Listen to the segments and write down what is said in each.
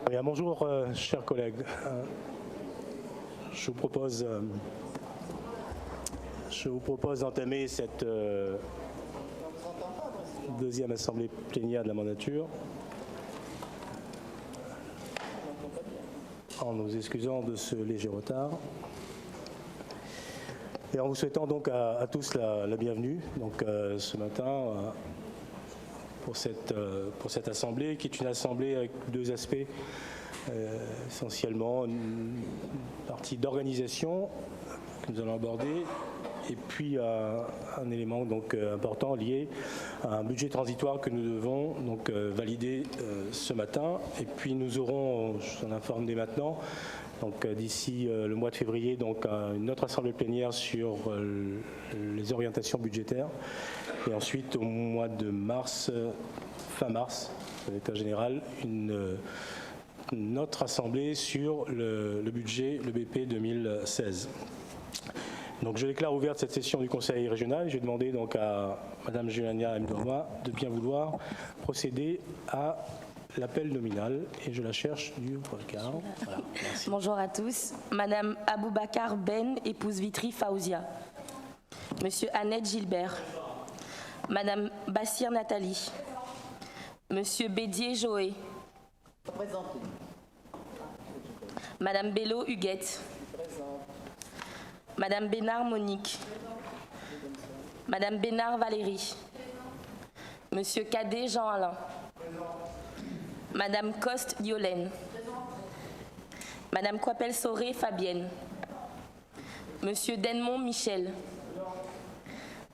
Bien, bonjour, chers collègues. Je vous propose d'entamer cette deuxième assemblée plénière de la mandature en nous excusant de ce léger retard et en vous souhaitant donc à tous la bienvenue donc, ce matin pour cette assemblée qui est une assemblée avec deux aspects. Essentiellement une partie d'organisation que nous allons aborder et puis un élément donc important lié à un budget transitoire que nous devons donc valider ce matin. Et puis nous aurons, je vous en informe dès maintenant, donc d'ici le mois de février, donc une autre assemblée plénière sur les orientations budgétaires. Et ensuite au mois de mars, fin mars, l'état général, notre assemblée sur le budget, le BP 2016. Donc je déclare ouverte cette session du Conseil régional. Je vais demander donc à Madame Julania Mdoma de bien vouloir procéder à l'appel nominal et je la cherche du regard. Voilà, merci. Bonjour à tous. Madame Aboubakar Ben, épouse Vitry Faouzia. Monsieur Annette Gilbert. Madame Bassir Nathalie. Monsieur Bédier Joé. Madame Bello Huguette. Madame Bénard Monique. Madame Bénard Valérie. Monsieur Cadet Jean-Alain. Madame Coste Yolène. Madame Coipel-Soré Fabienne. Monsieur Denmont Michel.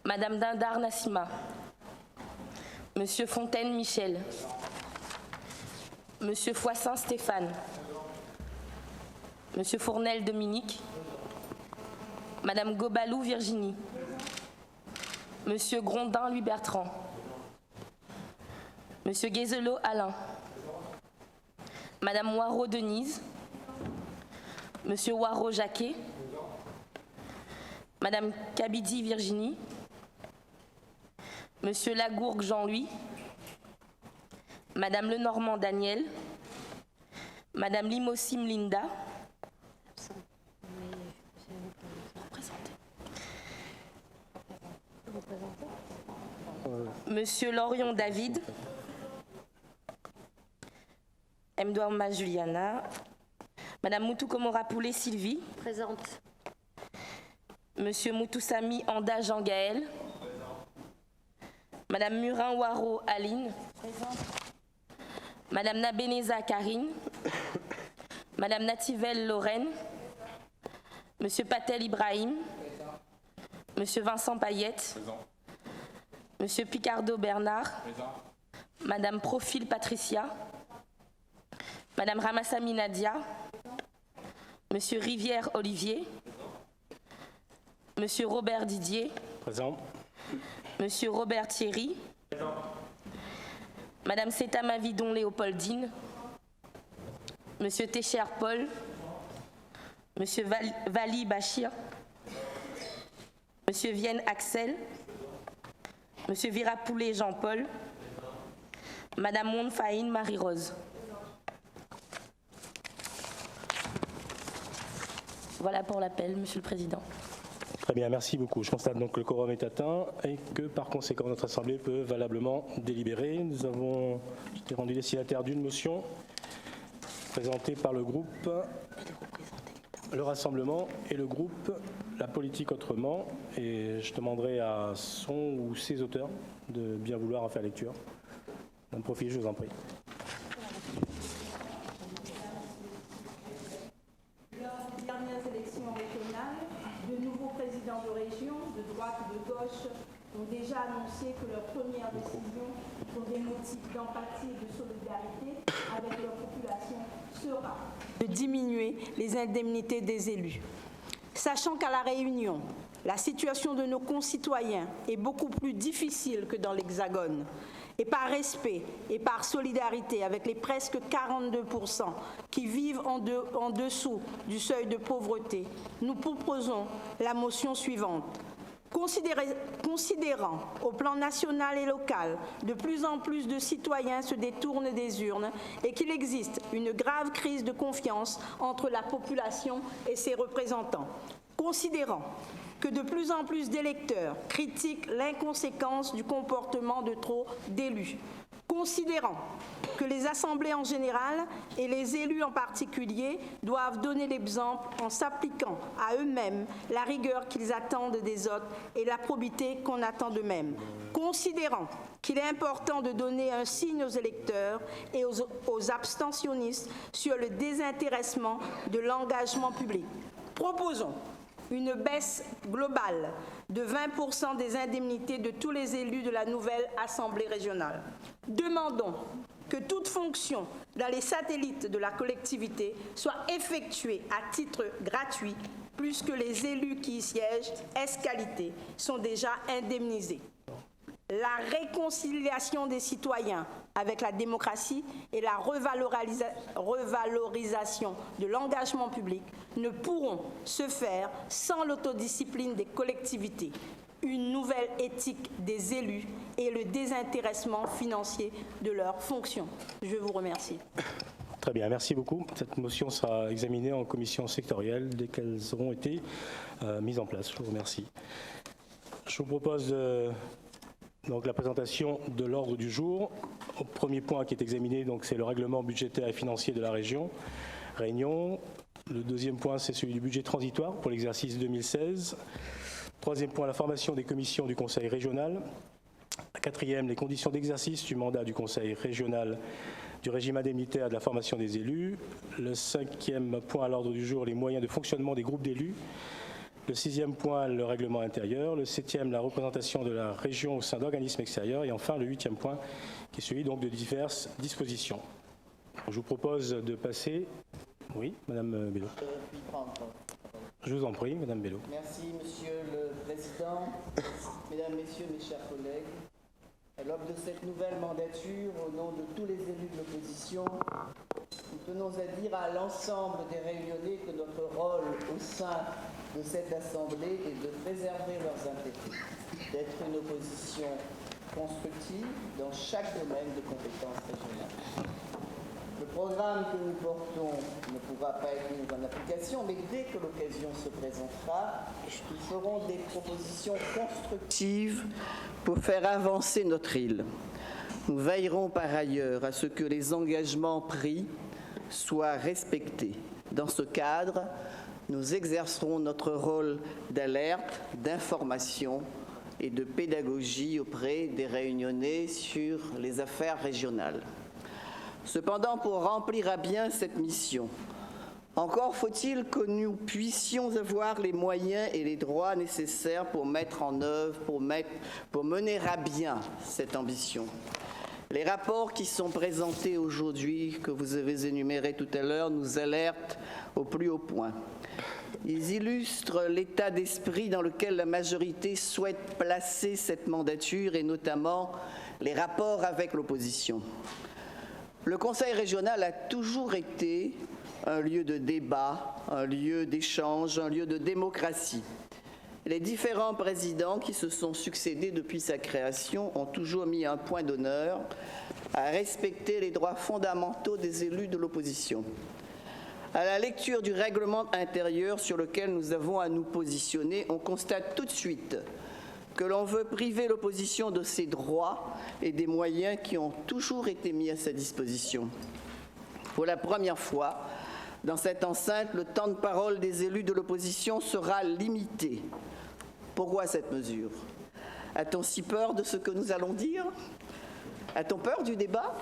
Madame Dindar Nassima. Monsieur Fontaine Michel. Monsieur Foissin Stéphane. Monsieur Fournel Dominique. Madame Gobalou Virginie. Monsieur Grondin Louis Bertrand. Monsieur Guézelot Alain. Madame Moirot Denise. Monsieur Waro Jacquet. Madame Kabidi Virginie. Monsieur Lagourgue Jean-Louis. Madame Lenormand Daniel. Madame Limossim Linda. Monsieur Lorion David. Mdouama Juliana. Madame Moutou-Komora Poulet Sylvie. Présente. Monsieur Moutoussami Anda Jean-Gaël. Madame Murin Waro Aline. Présente. Madame Nabeneza Karine. Madame Nativelle Lorraine. Monsieur Patel Ibrahim. Monsieur Vincent Payette. Présent. Monsieur Picardo Bernard. Présent. Madame Profil Patricia. Madame Ramassami Nadia. Monsieur Rivière Olivier. Monsieur Robert Didier. Présent. Monsieur Robert Thierry. Présent. Madame Seta Mavidon Léopoldine. Monsieur Técher Paul. Monsieur Vali Bachir. Monsieur Vienne Axel. Monsieur Virapoulet Jean-Paul. Madame Mounfaïne Marie-Rose. Voilà pour l'appel, Monsieur le Président. Très bien, merci beaucoup. Je constate donc que le quorum est atteint et que par conséquent notre Assemblée peut valablement délibérer. J'étais rendu destinataire d'une motion présentée par le groupe Le Rassemblement et le groupe La Politique Autrement. Et je demanderai à son ou ses auteurs de bien vouloir en faire lecture. D'un profil, je vous en prie. Lors des dernières élections régionales, de nouveaux présidents de région, de droite et de gauche, ont déjà annoncé que leurs premières décisions, pour des motifs d'empathie et de solidarité avec leur population, sera de diminuer les indemnités des élus. Sachant qu'à La Réunion, la situation de nos concitoyens est beaucoup plus difficile que dans l'Hexagone, et par respect et par solidarité avec les presque 42% qui vivent en dessous du seuil de pauvreté, nous proposons la motion suivante. Considérant au plan national et local de plus en plus de citoyens se détournent des urnes et qu'il existe une grave crise de confiance entre la population et ses représentants. Considérant que de plus en plus d'électeurs critiquent l'inconséquence du comportement de trop d'élus. Considérant que les assemblées en général et les élus en particulier doivent donner l'exemple en s'appliquant à eux-mêmes la rigueur qu'ils attendent des autres et la probité qu'on attend d'eux-mêmes. Considérant qu'il est important de donner un signe aux électeurs et aux abstentionnistes sur le désintéressement de l'engagement public. Proposons une baisse globale de 20% des indemnités de tous les élus de la nouvelle Assemblée régionale. Demandons que toute fonction dans les satellites de la collectivité soit effectuée à titre gratuit, plus que les élus qui y siègent, ès-qualité, sont déjà indemnisés. La réconciliation des citoyens avec la démocratie et la revalorisation de l'engagement public ne pourront se faire sans l'autodiscipline des collectivités, une nouvelle éthique des élus et le désintéressement financier de leurs fonctions. Je vous remercie. Très bien, merci beaucoup. Cette motion sera examinée en commission sectorielle dès qu'elles auront été mises en place. Je vous remercie. Je vous propose donc la présentation de l'ordre du jour. Au premier point qui est examiné, donc c'est le règlement budgétaire et financier de la Réunion. Le deuxième point, c'est celui du budget transitoire pour l'exercice 2016. Troisième point, la formation des commissions du Conseil régional. Quatrième, les conditions d'exercice du mandat du Conseil régional, du régime indemnitaire et de la formation des élus. Le cinquième point à l'ordre du jour, les moyens de fonctionnement des groupes d'élus. Le sixième point, le règlement intérieur. Le septième, la représentation de la région au sein d'organismes extérieurs. Et enfin, le huitième point, qui est celui donc de diverses dispositions. Je vous propose de passer... Oui, Madame Bello. Je vous en prie, Madame Bello. Merci, Monsieur le Président. Mesdames, Messieurs, mes chers collègues, à l'aube de cette nouvelle mandature, au nom de tous les élus de l'opposition, nous tenons à dire à l'ensemble des Réunionnais que notre rôle au sein de cette Assemblée est de préserver leurs intérêts, d'être une opposition constructive dans chaque domaine de compétences régionales. Le programme que nous portons ne pourra pas être mis en application, mais dès que l'occasion se présentera, nous ferons des propositions constructives pour faire avancer notre île. Nous veillerons par ailleurs à ce que les engagements pris soient respectés. Dans ce cadre, nous exercerons notre rôle d'alerte, d'information et de pédagogie auprès des Réunionnais sur les affaires régionales. Cependant, pour remplir à bien cette mission, encore faut-il que nous puissions avoir les moyens et les droits nécessaires pour mettre en œuvre, pour mener à bien cette ambition. Les rapports qui sont présentés aujourd'hui, que vous avez énumérés tout à l'heure, nous alertent au plus haut point. Ils illustrent l'état d'esprit dans lequel la majorité souhaite placer cette mandature et notamment les rapports avec l'opposition. Le Conseil régional a toujours été un lieu de débat, un lieu d'échange, un lieu de démocratie. Les différents présidents qui se sont succédés depuis sa création ont toujours mis un point d'honneur à respecter les droits fondamentaux des élus de l'opposition. À la lecture du règlement intérieur sur lequel nous avons à nous positionner, on constate tout de suite que l'on veut priver l'opposition de ses droits et des moyens qui ont toujours été mis à sa disposition. Pour la première fois, dans cette enceinte, le temps de parole des élus de l'opposition sera limité. Pourquoi cette mesure? A-t-on si peur de ce que nous allons dire? A-t-on peur du débat?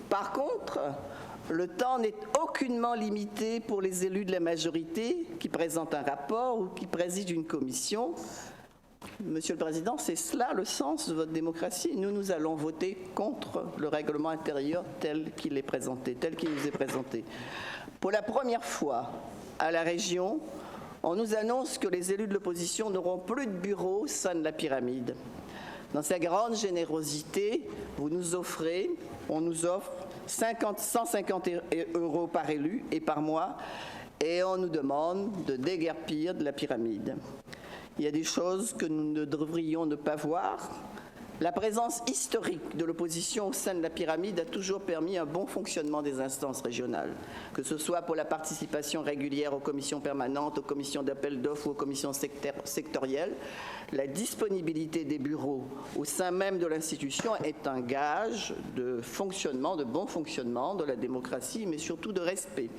Par contre, le temps n'est aucunement limité pour les élus de la majorité qui présentent un rapport ou qui président une commission. Monsieur le Président, c'est cela le sens de votre démocratie. Nous allons voter contre le règlement intérieur tel qu'il est présenté, tel qu'il nous est présenté. Pour la première fois à la région, on nous annonce que les élus de l'opposition n'auront plus de bureau au sein de la pyramide. Dans sa grande générosité, on nous offre 150 € par élu et par mois, et on nous demande de déguerpir de la pyramide. Il y a des choses que nous ne devrions ne pas voir. La présence historique de l'opposition au sein de la pyramide a toujours permis un bon fonctionnement des instances régionales, que ce soit pour la participation régulière aux commissions permanentes, aux commissions d'appel d'offres ou aux commissions sectorielles. La disponibilité des bureaux au sein même de l'institution est un gage de fonctionnement, de bon fonctionnement de la démocratie, mais surtout de respect.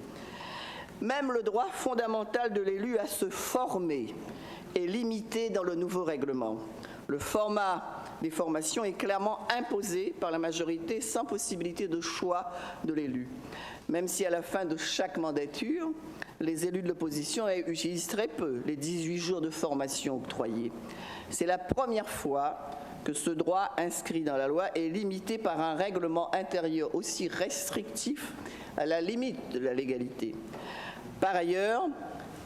Même le droit fondamental de l'élu à se former est limité dans le nouveau règlement. Le format des formations est clairement imposé par la majorité sans possibilité de choix de l'élu. Même si à la fin de chaque mandature, les élus de l'opposition utilisent très peu les 18 jours de formation octroyés. C'est la première fois que ce droit inscrit dans la loi est limité par un règlement intérieur aussi restrictif à la limite de la légalité. Par ailleurs,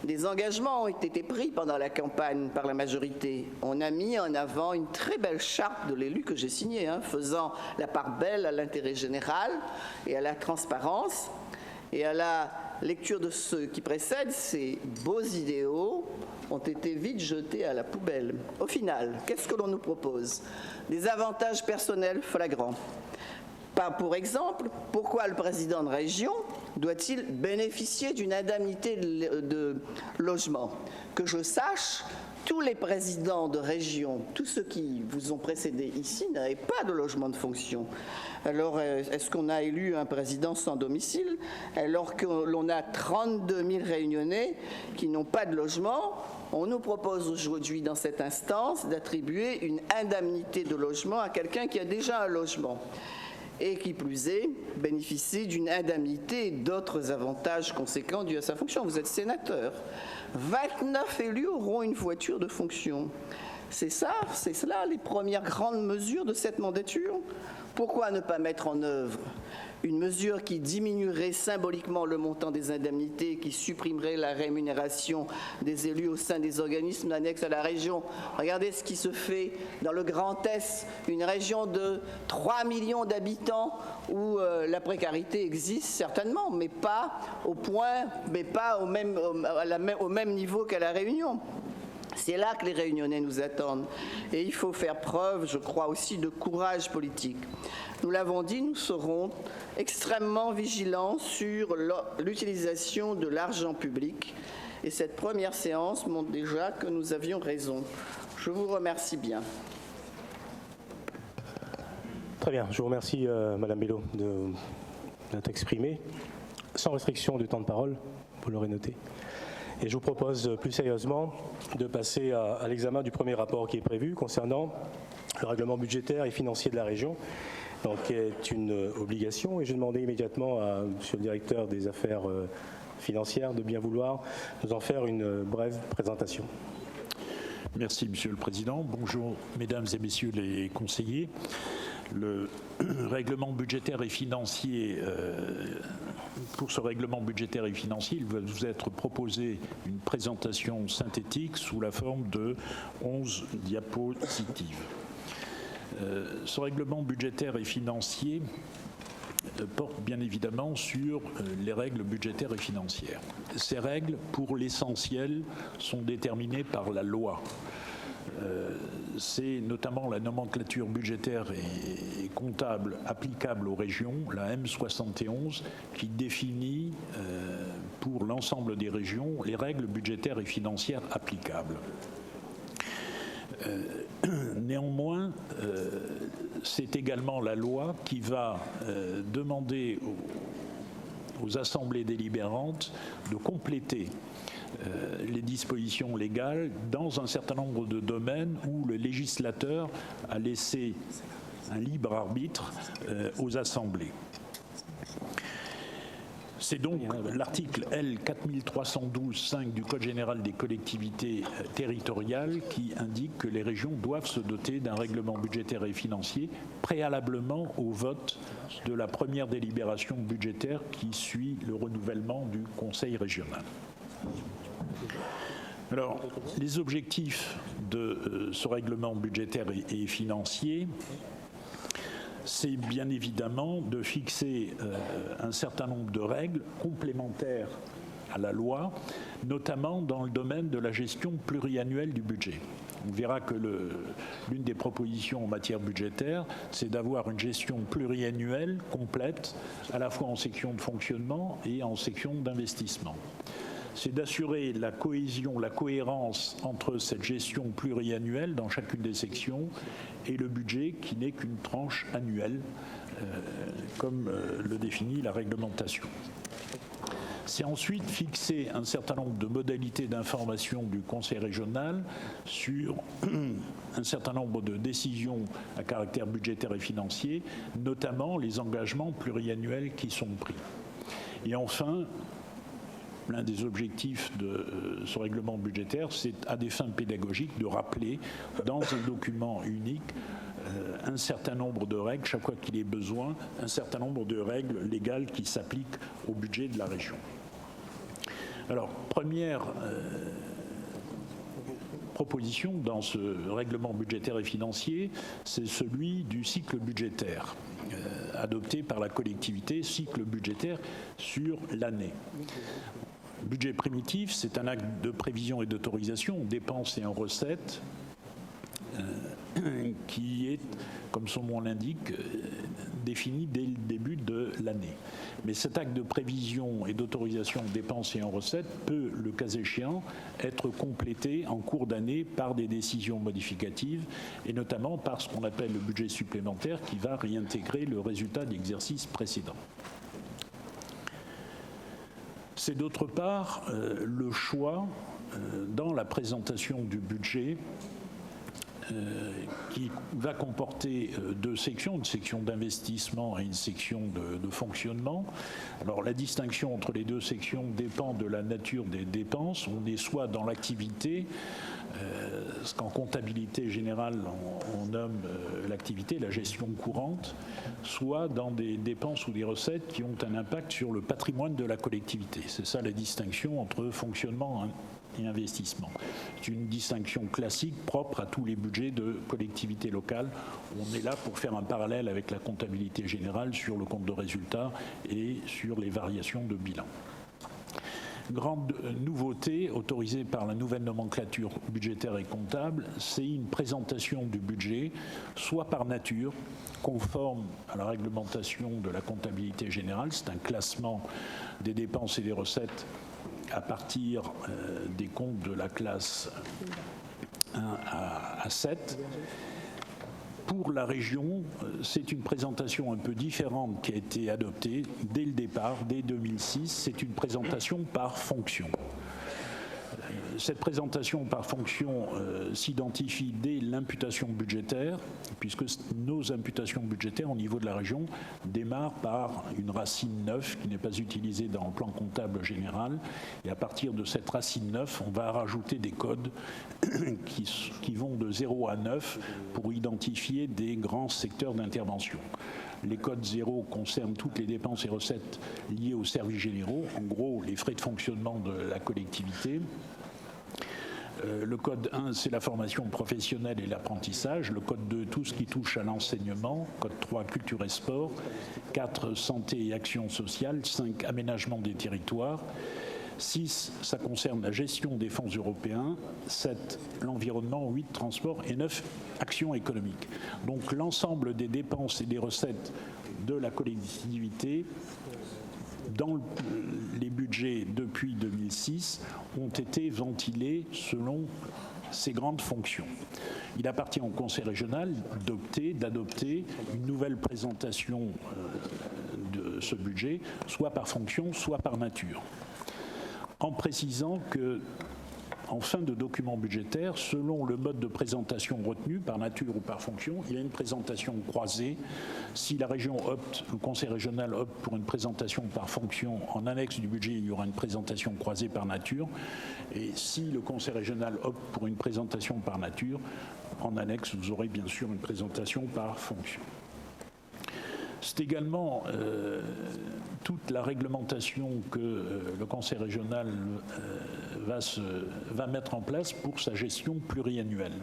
des engagements ont été pris pendant la campagne par la majorité. On a mis en avant une très belle charte de l'élu que j'ai signée, faisant la part belle à l'intérêt général et à la transparence. Et à la lecture de ce qui précède, ces beaux idéaux ont été vite jetés à la poubelle. Au final, qu'est-ce que l'on nous propose? Des avantages personnels flagrants. Pour exemple, pourquoi le président de région doit-il bénéficier d'une indemnité de logement? Que je sache, tous les présidents de région, tous ceux qui vous ont précédé ici, n'avaient pas de logement de fonction. Alors, est-ce qu'on a élu un président sans domicile alors que l'on a 32 000 Réunionnais qui n'ont pas de logement? On nous propose aujourd'hui dans cette instance d'attribuer une indemnité de logement à quelqu'un qui a déjà un logement et qui plus est, bénéficie d'une indemnité et d'autres avantages conséquents dus à sa fonction. Vous êtes sénateur. 29 élus auront une voiture de fonction. C'est cela les premières grandes mesures de cette mandature? Pourquoi ne pas mettre en œuvre une mesure qui diminuerait symboliquement le montant des indemnités, qui supprimerait la rémunération des élus au sein des organismes annexes à la région? Regardez ce qui se fait dans le Grand Est, une région de 3 millions d'habitants où la précarité existe certainement, mais pas au point, mais pas au même niveau qu'à La Réunion. C'est là que les Réunionnais nous attendent. Et il faut faire preuve, je crois aussi, de courage politique. Nous l'avons dit, nous serons extrêmement vigilants sur l'utilisation de l'argent public. Et cette première séance montre déjà que nous avions raison. Je vous remercie bien. Très bien. Je vous remercie, Madame Bello, d'être exprimée. Sans restriction de temps de parole, vous l'aurez noté. Et je vous propose plus sérieusement de passer à l'examen du premier rapport qui est prévu concernant le règlement budgétaire et financier de la région, donc qui est une obligation. Et j'ai demandé immédiatement à Monsieur le directeur des affaires financières de bien vouloir nous en faire une brève présentation. Merci Monsieur le Président. Bonjour Mesdames et Messieurs les conseillers. Le règlement budgétaire et financier, pour ce règlement budgétaire et financier, il va vous être proposé une présentation synthétique sous la forme de 11 diapositives. Ce règlement budgétaire et financier porte bien évidemment sur les règles budgétaires et financières. Ces règles, pour l'essentiel, sont déterminées par la loi. C'est notamment la nomenclature budgétaire et comptable applicable aux régions, la M71, qui définit pour l'ensemble des régions les règles budgétaires et financières applicables. Néanmoins, c'est également la loi qui va demander aux assemblées délibérantes de compléter les dispositions légales dans un certain nombre de domaines où le législateur a laissé un libre arbitre aux assemblées. C'est donc l'article L 4312-5 du Code général des collectivités territoriales qui indique que les régions doivent se doter d'un règlement budgétaire et financier préalablement au vote de la première délibération budgétaire qui suit le renouvellement du Conseil régional. Alors, les objectifs de ce règlement budgétaire et financier, c'est bien évidemment de fixer un certain nombre de règles complémentaires à la loi, notamment dans le domaine de la gestion pluriannuelle du budget. On verra que l'une des propositions en matière budgétaire, c'est d'avoir une gestion pluriannuelle complète, à la fois en section de fonctionnement et en section d'investissement. C'est d'assurer la cohésion, la cohérence entre cette gestion pluriannuelle dans chacune des sections et le budget qui n'est qu'une tranche annuelle, comme le définit la réglementation. C'est ensuite fixer un certain nombre de modalités d'information du Conseil régional sur un certain nombre de décisions à caractère budgétaire et financier, notamment les engagements pluriannuels qui sont pris. Et enfin, l'un des objectifs de ce règlement budgétaire, c'est à des fins pédagogiques de rappeler dans un document unique un certain nombre de règles, chaque fois qu'il est besoin, un certain nombre de règles légales qui s'appliquent au budget de la région. Alors, première proposition dans ce règlement budgétaire et financier, c'est celui du cycle budgétaire, adopté par la collectivité, cycle budgétaire sur l'année. Budget primitif, c'est un acte de prévision et d'autorisation en dépenses et en recettes qui est, comme son nom l'indique, défini dès le début de l'année. Mais cet acte de prévision et d'autorisation en dépenses et en recettes peut, le cas échéant, être complété en cours d'année par des décisions modificatives et notamment par ce qu'on appelle le budget supplémentaire qui va réintégrer le résultat de l'exercice précédent. C'est d'autre part le choix dans la présentation du budget qui va comporter deux sections, une section d'investissement et une section de fonctionnement. Alors la distinction entre les deux sections dépend de la nature des dépenses. On est soit dans l'activité, ce qu'en comptabilité générale on nomme l'activité, la gestion courante, soit dans des dépenses ou des recettes qui ont un impact sur le patrimoine de la collectivité. C'est ça la distinction entre fonctionnement et investissement. C'est une distinction classique propre à tous les budgets de collectivités locales. On est là pour faire un parallèle avec la comptabilité générale sur le compte de résultat et sur les variations de bilan. Grande nouveauté autorisée par la nouvelle nomenclature budgétaire et comptable, c'est une présentation du budget, soit par nature, conforme à la réglementation de la comptabilité générale, c'est un classement des dépenses et des recettes à partir des comptes de la classe 1 à 7. Pour la région, c'est une présentation un peu différente qui a été adoptée dès le départ, dès 2006. C'est une présentation par fonction. Cette présentation par fonction s'identifie dès l'imputation budgétaire, puisque nos imputations budgétaires au niveau de la région démarrent par une racine 9 qui n'est pas utilisée dans le plan comptable général. Et à partir de cette racine 9, on va rajouter des codes qui vont de 0 à 9 pour identifier des grands secteurs d'intervention. Les codes 0 concernent toutes les dépenses et recettes liées aux services généraux, en gros les frais de fonctionnement de la collectivité. Le code 1, c'est la formation professionnelle et l'apprentissage. Le code 2, tout ce qui touche à l'enseignement. Code 3, culture et sport. 4, santé et action sociale. 5, aménagement des territoires. 6, ça concerne la gestion des fonds européens. 7, l'environnement. 8, transport. Et 9, action économique. Donc l'ensemble des dépenses et des recettes de la collectivité dans les budgets depuis 2006 ont été ventilés selon ces grandes fonctions. Il appartient au Conseil régional d'adopter une nouvelle présentation de ce budget, soit par fonction, soit par nature, en précisant que en fin de document budgétaire, selon le mode de présentation retenu, par nature ou par fonction, il y a une présentation croisée. Si la région opte, le Conseil régional opte pour une présentation par fonction, en annexe du budget, il y aura une présentation croisée par nature. Et si le Conseil régional opte pour une présentation par nature, en annexe, vous aurez bien sûr une présentation par fonction. C'est également toute la réglementation que le Conseil régional va mettre en place pour sa gestion pluriannuelle.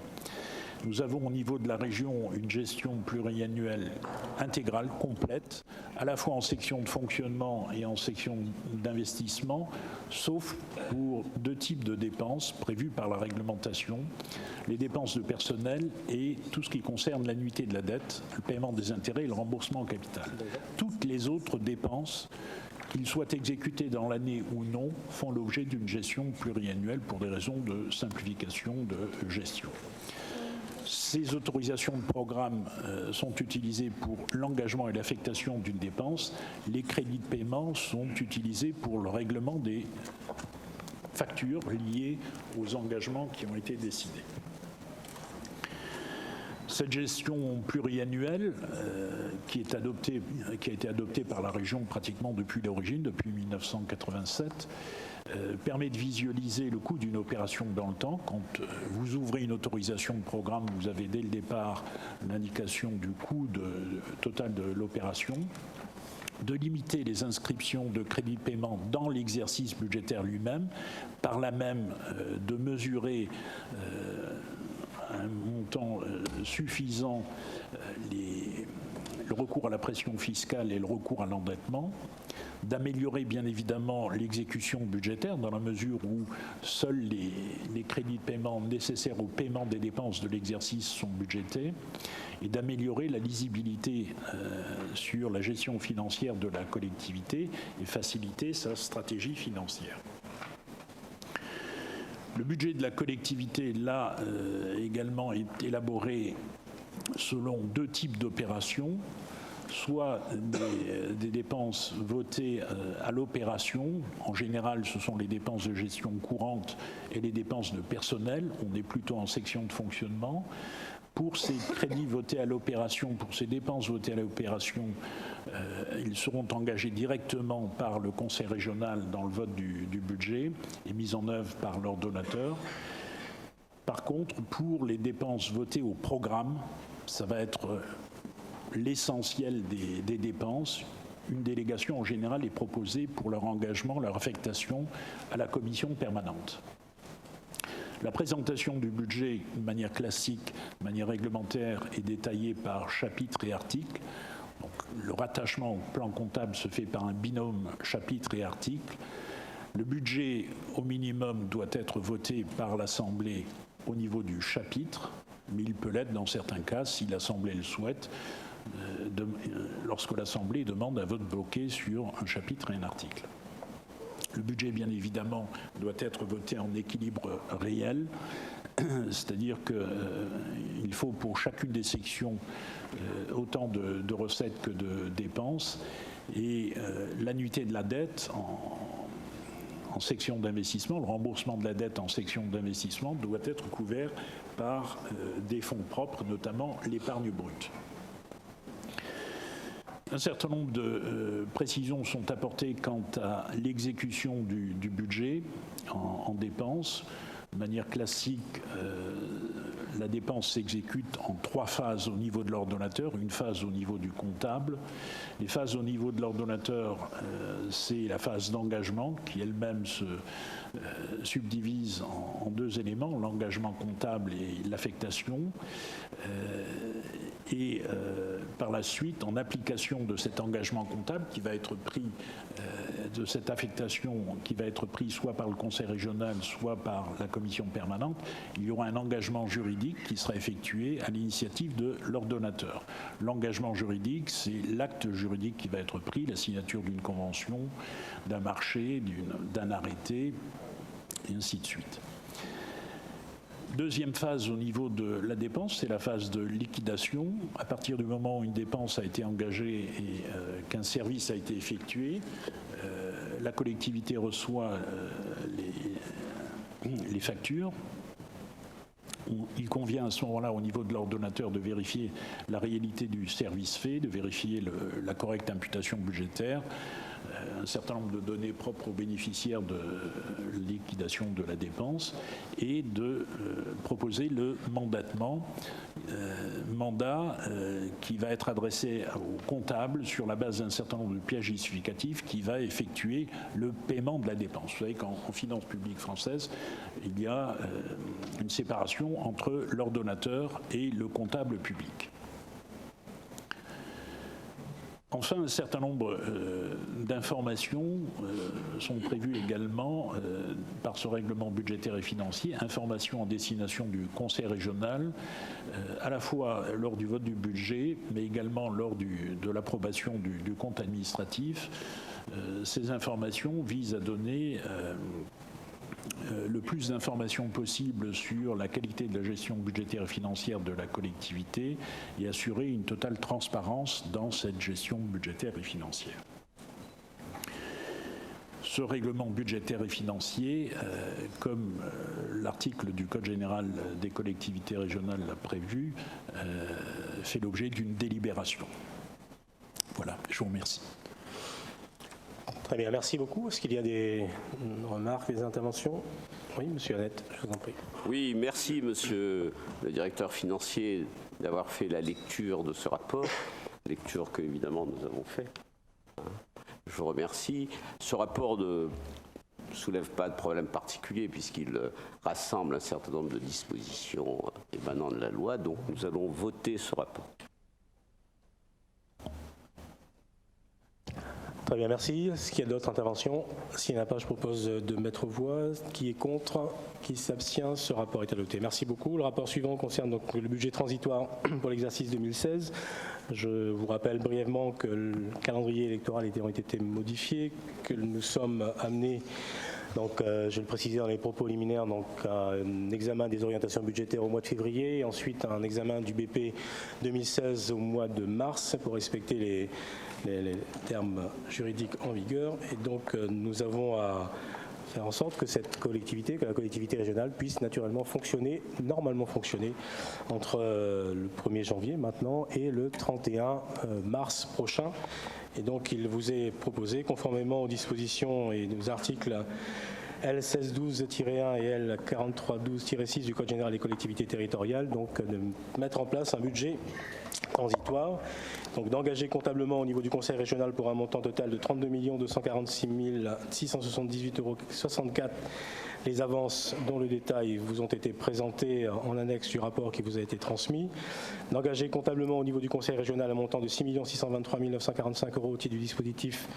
Nous avons au niveau de la région une gestion pluriannuelle intégrale, complète, à la fois en section de fonctionnement et en section d'investissement, sauf pour 2 types de dépenses prévues par la réglementation, les dépenses de personnel et tout ce qui concerne l'annuité de la dette, le paiement des intérêts et le remboursement en capital. Toutes les autres dépenses, qu'ils soient exécutés dans l'année ou non, font l'objet d'une gestion pluriannuelle pour des raisons de simplification de gestion. Ces autorisations de programme sont utilisées pour l'engagement et l'affectation d'une dépense. Les crédits de paiement sont utilisés pour le règlement des factures liées aux engagements qui ont été décidés. Cette gestion pluriannuelle qui a été adoptée par la région pratiquement depuis l'origine, depuis 1987, permet de visualiser le coût d'une opération dans le temps. Quand vous ouvrez une autorisation de programme, vous avez dès le départ l'indication du coût total de l'opération, de limiter les inscriptions de crédits de paiement dans l'exercice budgétaire lui-même, par là même de mesurer un montant suffisant le recours à la pression fiscale et le recours à l'endettement, d'améliorer bien évidemment l'exécution budgétaire dans la mesure où seuls les crédits de paiement nécessaires au paiement des dépenses de l'exercice sont budgétés, et d'améliorer la lisibilité sur la gestion financière de la collectivité et faciliter sa stratégie financière. Le budget de la collectivité, là, également est élaboré selon 2 types d'opérations, soit des dépenses votées à l'opération. En général, ce sont les dépenses de gestion courante et les dépenses de personnel. On est plutôt en section de fonctionnement. Pour ces crédits votés à l'opération, pour ces dépenses votées à l'opération, ils seront engagés directement par le conseil régional dans le vote du budget et mis en œuvre par l'ordonnateur. Par contre, pour les dépenses votées au programme, ça va être l'essentiel des dépenses. Une délégation en général est proposée pour leur engagement, leur affectation à la commission permanente. La présentation du budget de manière classique, de manière réglementaire, est détaillée par chapitre et article. Donc, le rattachement au plan comptable se fait par un binôme chapitre et article. Le budget, au minimum, doit être voté par l'Assemblée au niveau du chapitre, mais il peut l'être dans certains cas, si l'Assemblée le souhaite, lorsque l'Assemblée demande un vote bloqué sur un chapitre et un article. Le budget, bien évidemment, doit être voté en équilibre réel, c'est-à-dire qu'il faut pour chacune des sections autant de recettes que de dépenses, et l'annuité de la dette en section d'investissement, le remboursement de la dette en section d'investissement doit être couvert par des fonds propres, notamment l'épargne brute. Un certain nombre de précisions sont apportées quant à l'exécution du budget en dépenses. De manière classique, la dépense s'exécute en 3 phases au niveau de l'ordonnateur, une phase au niveau du comptable. Les phases au niveau de l'ordonnateur, c'est la phase d'engagement qui elle-même se subdivise en 2 éléments, l'engagement comptable et l'affectation. Et par la suite, en application de cet engagement comptable qui va être pris, de cette affectation qui va être pris soit par le conseil régional, soit par la commission permanente, il y aura un engagement juridique qui sera effectué à l'initiative de l'ordonnateur. L'engagement juridique, c'est l'acte juridique qui va être pris, la signature d'une convention, d'un marché, d'un arrêté, et ainsi de suite. Deuxième phase au niveau de la dépense, c'est la phase de liquidation. À partir du moment où une dépense a été engagée et qu'un service a été effectué, la collectivité reçoit les factures. Il convient à ce moment-là, au niveau de l'ordonnateur, de vérifier la réalité du service fait, de vérifier la correcte imputation budgétaire, un certain nombre de données propres aux bénéficiaires de liquidation de la dépense et de proposer le mandatement, mandat qui va être adressé au comptable sur la base d'un certain nombre de pièces justificatives qui va effectuer le paiement de la dépense. Vous savez qu'en finance publique française, il y a une séparation entre l'ordonnateur et le comptable public. Enfin, un certain nombre d'informations sont prévues également par ce règlement budgétaire et financier, informations en destination du Conseil régional, à la fois lors du vote du budget, mais également lors de l'approbation du compte administratif. Ces informations visent à donner le plus d'informations possible sur la qualité de la gestion budgétaire et financière de la collectivité et assurer une totale transparence dans cette gestion budgétaire et financière. Ce règlement budgétaire et financier, comme l'article du Code général des collectivités régionales l'a prévu, fait l'objet d'une délibération. Voilà, je vous remercie. Très bien, merci beaucoup. Est-ce qu'il y a des remarques, des interventions? Oui, monsieur Annette, je vous en prie. Oui, merci monsieur le directeur financier d'avoir fait la lecture de ce rapport, lecture que évidemment nous avons fait. Je vous remercie. Ce rapport ne soulève pas de problème particulier puisqu'il rassemble un certain nombre de dispositions émanant de la loi, donc nous allons voter ce rapport. Très bien, merci. Est-ce qu'il y a d'autres interventions? S'il n'y en a pas, je propose de mettre aux voix. Qui est contre? Qui s'abstient? Ce rapport est adopté. Merci beaucoup. Le rapport suivant concerne donc le budget transitoire pour l'exercice 2016. Je vous rappelle brièvement que le calendrier électoral a été modifié, que nous sommes amenés, donc, je vais le préciser dans les propos liminaires, donc, à un examen des orientations budgétaires au mois de février, et ensuite un examen du BP 2016 au mois de mars pour respecter les termes juridiques en vigueur. Et donc, nous avons à faire en sorte que que la collectivité régionale puisse naturellement fonctionner, normalement fonctionner, entre le 1er janvier maintenant et le 31 mars prochain. Et donc, il vous est proposé, conformément aux dispositions et aux articles L1612-1 et L4312-6 du Code général des collectivités territoriales, donc de mettre en place un budget transitoire, donc d'engager comptablement au niveau du Conseil régional pour un montant total de 32 246 678,64 € les avances dont le détail vous ont été présentés en annexe du rapport qui vous a été transmis, d'engager comptablement au niveau du Conseil régional un montant de 6 623 945 € au titre du dispositif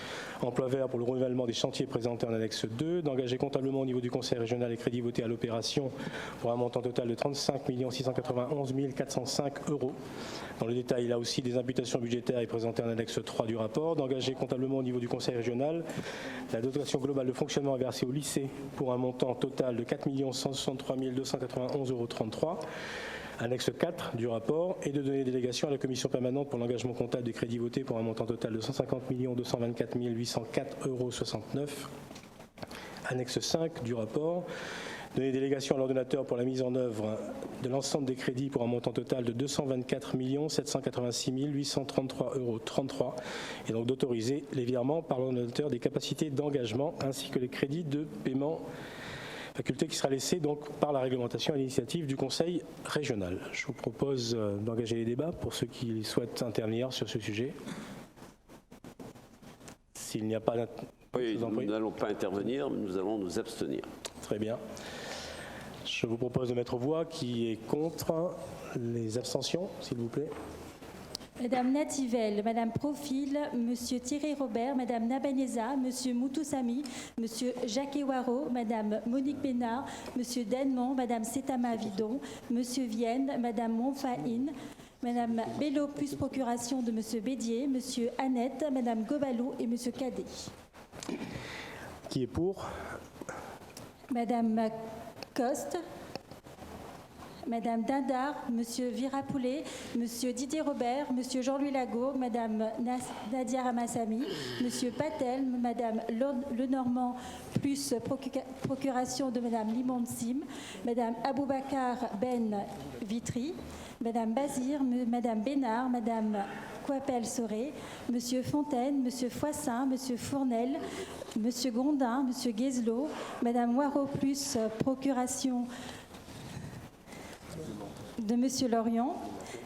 emploi vert pour le renouvellement des chantiers présentés en annexe 2, d'engager comptablement au niveau du Conseil régional les crédits votés à l'opération pour un montant total de 35 691 405 €. Dans le détail, là aussi, des imputations budgétaires est présentées en annexe 3 du rapport, d'engager comptablement au niveau du Conseil régional la dotation globale de fonctionnement versée au lycée pour un montant total de 4 163 291,33 €, annexe 4 du rapport, et de donner délégation à la commission permanente pour l'engagement comptable des crédits votés pour un montant total de 150 224 804,69 €, annexe 5 du rapport. Donner délégation à l'ordonnateur pour la mise en œuvre de l'ensemble des crédits pour un montant total de 224 786 833,33 €, et donc d'autoriser les virements par l'ordonnateur des capacités d'engagement ainsi que les crédits de paiement, faculté qui sera laissée donc par la réglementation à l'initiative du Conseil régional. Je vous propose d'engager les débats pour ceux qui souhaitent intervenir sur ce sujet. S'il n'y a pas Oui, nous n'allons pas intervenir, mais nous allons nous abstenir. Très bien. Je vous propose de mettre aux voix. Qui est contre? Les abstentions, s'il vous plaît. Madame Nativelle, Madame Profil, Monsieur Thierry Robert, Madame Nabaneza, Monsieur Moutoussami, Monsieur Jacques Ewaro, Madame Monique Bénard, Monsieur Denmont, Madame Setama Vidon, Monsieur Vienne, Madame Monfahin, Madame Bello plus procuration de Monsieur Bédier, Monsieur Annette, Madame Gobalou et Monsieur Cadet. Qui est pour? Madame Coste, Madame Dindar, Monsieur Virapoulet, Monsieur Didier Robert, Monsieur Jean-Louis Lago, Madame Nadia Ramassami, Monsieur Patel, Madame Lenormand, plus procuration de Madame Limonde Sim, Madame Aboubakar Ben Vitry, Madame Bazir, Madame Bénard, Madame Coppel-Soré, M. Fontaine, M. Foissin, M. Fournel, M. Grondin, M. Guézelot, Mme Waro plus procuration de M. Lorion,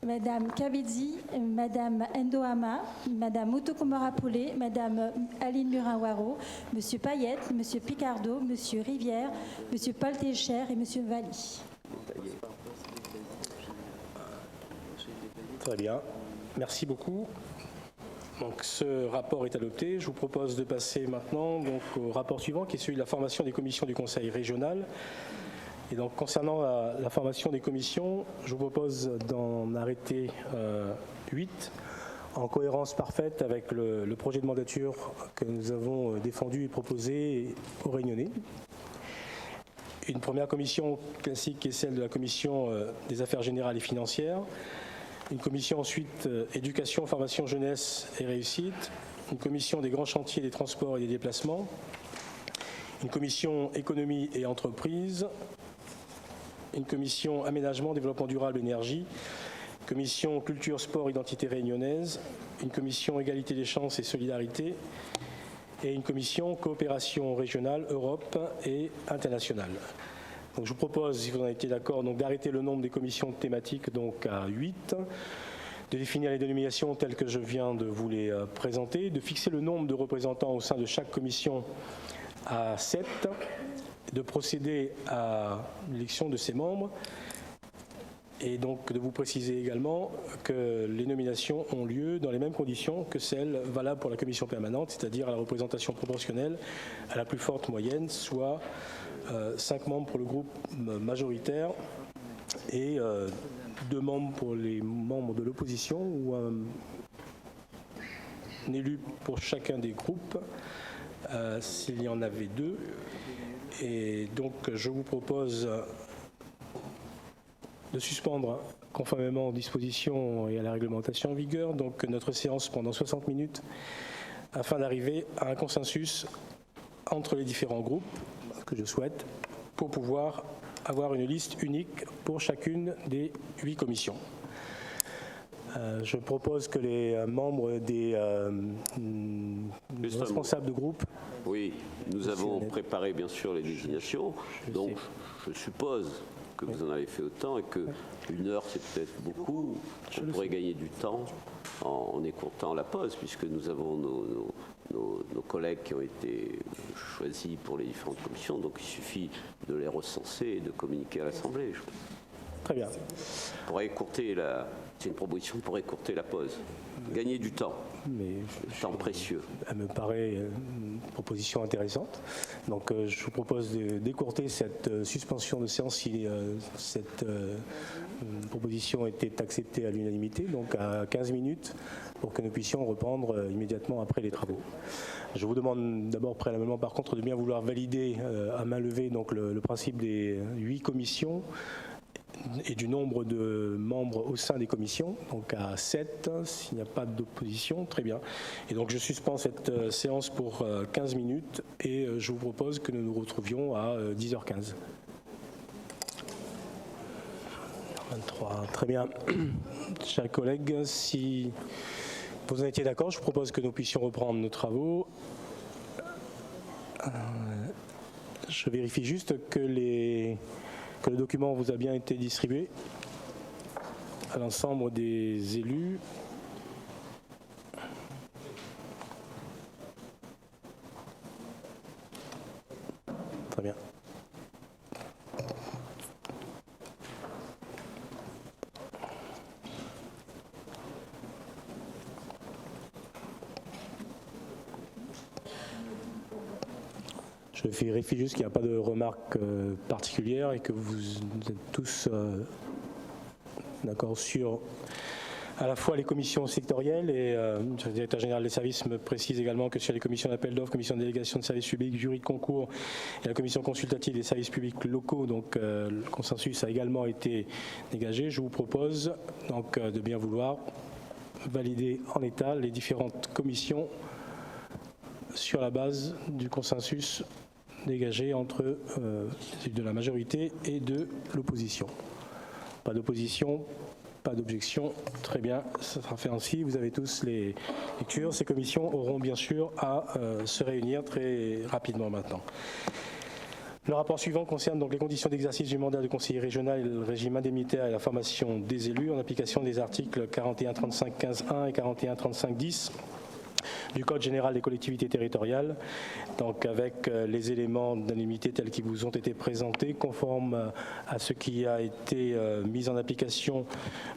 Mme Kabedzi, Mme Ndoama, Mme Mutokomora-Poulé, Mme Aline Murin-Waro, M. Payette, M. Picardo, M. Rivière, M. Paul Técher et M. Valli. Très bien. Merci beaucoup. Donc, ce rapport est adopté. Je vous propose de passer maintenant donc, au rapport suivant, qui est celui de la formation des commissions du Conseil régional. Et donc, concernant la formation des commissions, je vous propose d'en arrêter 8, en cohérence parfaite avec le projet de mandature que nous avons défendu et proposé aux Réunionnais. Une première commission classique est celle de la commission des affaires générales et financières. Une commission ensuite éducation, formation, jeunesse et réussite. Une commission des grands chantiers des transports et des déplacements. Une commission économie et entreprise. Une commission aménagement, développement durable, énergie, commission culture, sport, identité réunionnaise, une commission égalité des chances et solidarité, et une commission coopération régionale, Europe et internationale. Donc je vous propose, si vous en avez été d'accord, d'arrêter le nombre des commissions thématiques donc à 8, de définir les dénominations telles que je viens de vous les présenter, de fixer le nombre de représentants au sein de chaque commission à 7, de procéder à l'élection de ses membres et donc de vous préciser également que les nominations ont lieu dans les mêmes conditions que celles valables pour la commission permanente, c'est-à-dire à la représentation proportionnelle à la plus forte moyenne, soit 5 membres pour le groupe majoritaire et 2 membres pour les membres de l'opposition ou un élu pour chacun des groupes s'il y en avait 2. Et donc, je vous propose de suspendre, conformément aux dispositions et à la réglementation en vigueur, donc notre séance pendant 60 minutes, afin d'arriver à un consensus entre les différents groupes, que je souhaite, pour pouvoir avoir une liste unique pour chacune des 8 commissions. Je propose que les membres des responsables de groupe... Oui, nous avons préparé bien sûr les désignations, donc je suppose que vous en avez fait autant et que 1 heure c'est peut-être beaucoup. On pourrait gagner du temps en écourtant la pause, puisque nous avons nos collègues qui ont été choisis pour les différentes commissions, donc il suffit de les recenser et de communiquer à l'Assemblée. Très bien. Pour écourter c'est une proposition pour écourter la pause. Gagner du temps. Mais temps précieux. Elle me paraît une proposition intéressante. Donc je vous propose d'écourter cette suspension de séance si cette proposition était acceptée à l'unanimité, donc à 15 minutes, pour que nous puissions reprendre immédiatement après les travaux. Je vous demande d'abord préalablement par contre de bien vouloir valider à main levée donc, le principe des 8 commissions et du nombre de membres au sein des commissions, donc à 7, s'il n'y a pas d'opposition, très bien. Et donc je suspends cette séance pour 15 minutes et je vous propose que nous nous retrouvions à 10h15. 23, très bien. Chers collègues, si vous en étiez d'accord, je vous propose que nous puissions reprendre nos travaux. Je vérifie juste que le document vous a bien été distribué à l'ensemble des élus. Très bien. Je vérifie juste qu'il n'y a pas de remarques particulières et que vous êtes tous d'accord sur à la fois les commissions sectorielles et le directeur général des services me précise également que sur les commissions d'appel d'offres, commission de délégation de services publics, jury de concours et la commission consultative des services publics locaux, donc le consensus a également été dégagé. Je vous propose donc de bien vouloir valider en l'état les différentes commissions sur la base du consensus dégagé entre de la majorité et de l'opposition. Pas d'opposition, Pas d'objection. Très bien, ça sera fait ainsi. Vous avez tous les lectures. Ces commissions auront bien sûr à se réunir très rapidement maintenant. Le rapport suivant concerne donc les conditions d'exercice du mandat de conseiller régional et le régime indemnitaire et la formation des élus en application des articles 41-35-15-1 et 41-35-10 du Code général des collectivités territoriales, donc avec les éléments d'indemnité tels qu'ils vous ont été présentés, conformes à ce qui a été mis en application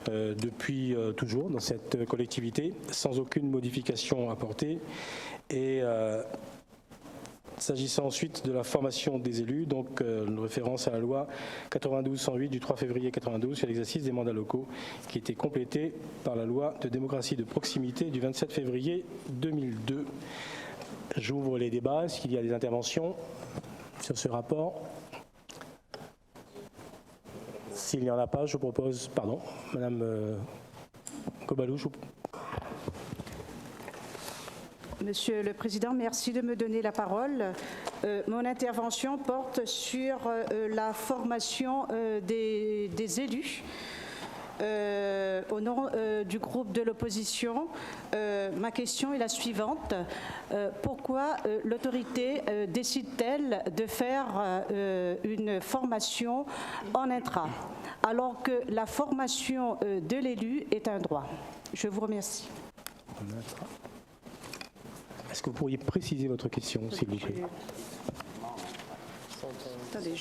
depuis toujours dans cette collectivité, sans aucune modification apportée. Et s'agissant ensuite de la formation des élus, donc une référence à la loi 92-108 du 3 février 92 sur l'exercice des mandats locaux, qui a été complétée par la loi de démocratie de proximité du 27 février 2002. J'ouvre les débats. Est-ce qu'il y a des interventions sur ce rapport? S'il n'y en a pas, je propose, pardon, Madame Kobalou. Monsieur le Président, merci de me donner la parole. Mon intervention porte sur la formation des élus. Au nom du groupe de l'opposition, ma question est la suivante. Pourquoi l'autorité décide-t-elle de faire une formation en intra, alors que la formation de l'élu est un droit? Je vous remercie. Est-ce que vous pourriez préciser votre question, s'il vous plaît? Attendez,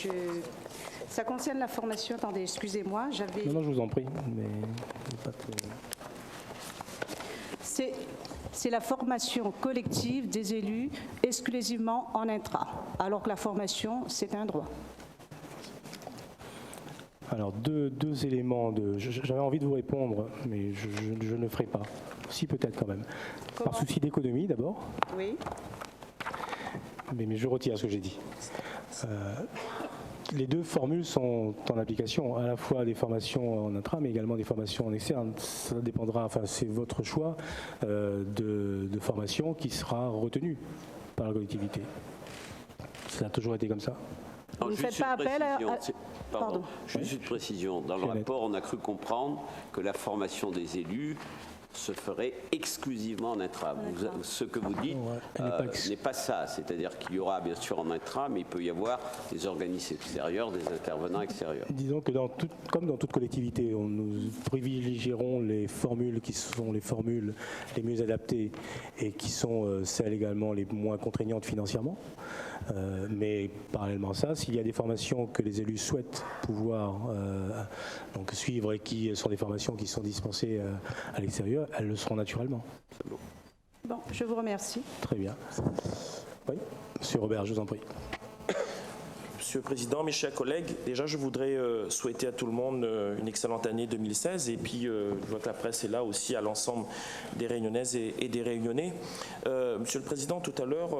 ça concerne la formation. Attendez, excusez-moi, j'avais... Non, je vous en prie, mais pas C'est la formation collective des élus exclusivement en intra, alors que la formation, c'est un droit. Alors, deux éléments. J'avais envie de vous répondre, mais je ne le ferai pas. Si, peut-être quand même. Comment? Par souci d'économie, d'abord. Oui. Mais je retire ce que j'ai dit. Les deux formules sont en application, à la fois des formations en intra, mais également des formations en externe. Ça dépendra, enfin, c'est votre choix de formation qui sera retenu par la collectivité. Ça a toujours été comme ça. Vous ne faites pas appel à... Pardon. Juste une précision. Dans le rapport, on a cru comprendre que la formation des élus se ferait exclusivement en intra. Ce que vous dites n'est pas ça. C'est-à-dire qu'il y aura bien sûr en intra, mais il peut y avoir des organismes extérieurs, des intervenants extérieurs. Disons que comme dans toute collectivité, nous privilégierons les formules qui sont les formules les mieux adaptées et qui sont celles également les moins contraignantes financièrement. Mais parallèlement à ça, s'il y a des formations que les élus souhaitent pouvoir donc suivre et qui sont des formations qui sont dispensées à l'extérieur, elles le seront naturellement. Bon, je vous remercie. Très bien. Oui, Monsieur Robert, je vous en prie. Monsieur le Président, mes chers collègues, déjà je voudrais souhaiter à tout le monde une excellente année 2016 et puis je vois que la presse est là aussi à l'ensemble des Réunionnaises et des Réunionnais. Monsieur le Président, tout à l'heure,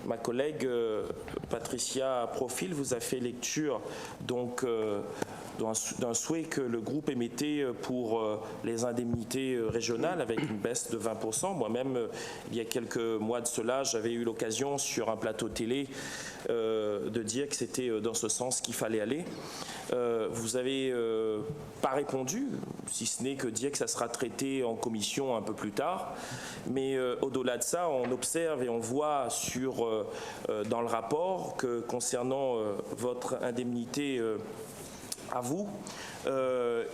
ma collègue Patricia Profil vous a fait lecture donc d'un souhait que le groupe émettait pour les indemnités régionales avec une baisse de 20%. Moi-même, il y a quelques mois de cela, j'avais eu l'occasion sur un plateau télé de dire que c'était dans ce sens qu'il fallait aller. Vous n'avez pas répondu, si ce n'est que dire que ça sera traité en commission un peu plus tard. Mais au-delà de ça, on observe et on voit dans le rapport que concernant votre indemnité à vous,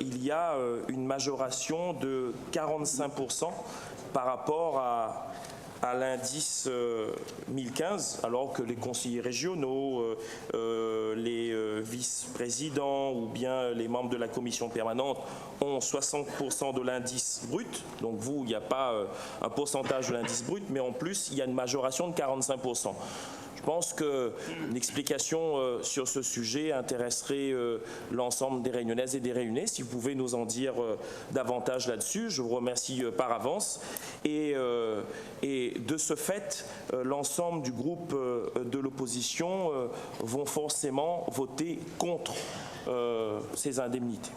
il y a une majoration de 45% par rapport à l'indice 1015, alors que les conseillers régionaux, les vice-présidents ou bien les membres de la commission permanente ont 60% de l'indice brut. Donc vous, il n'y a pas un pourcentage de l'indice brut, mais en plus, il y a une majoration de 45%. Je pense qu'une explication sur ce sujet intéresserait l'ensemble des Réunionnaises et des Réunionnais. Si vous pouvez nous en dire davantage là-dessus, je vous remercie par avance. Et de ce fait, l'ensemble du groupe de l'opposition vont forcément voter contre ces indemnités.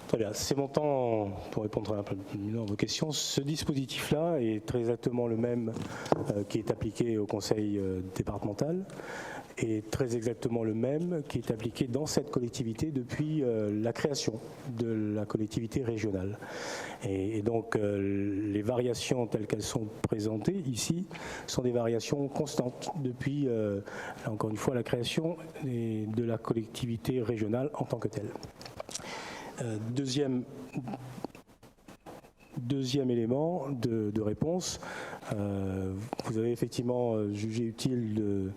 Très bien. Ces montants, pour répondre un peu à vos questions, ce dispositif-là est très exactement le même qui est appliqué au conseil départemental et très exactement le même qui est appliqué dans cette collectivité depuis la création de la collectivité régionale. Et donc les variations telles qu'elles sont présentées ici sont des variations constantes depuis, encore une fois, la création de la collectivité régionale en tant que telle. Deuxième élément de réponse, vous avez effectivement jugé utile de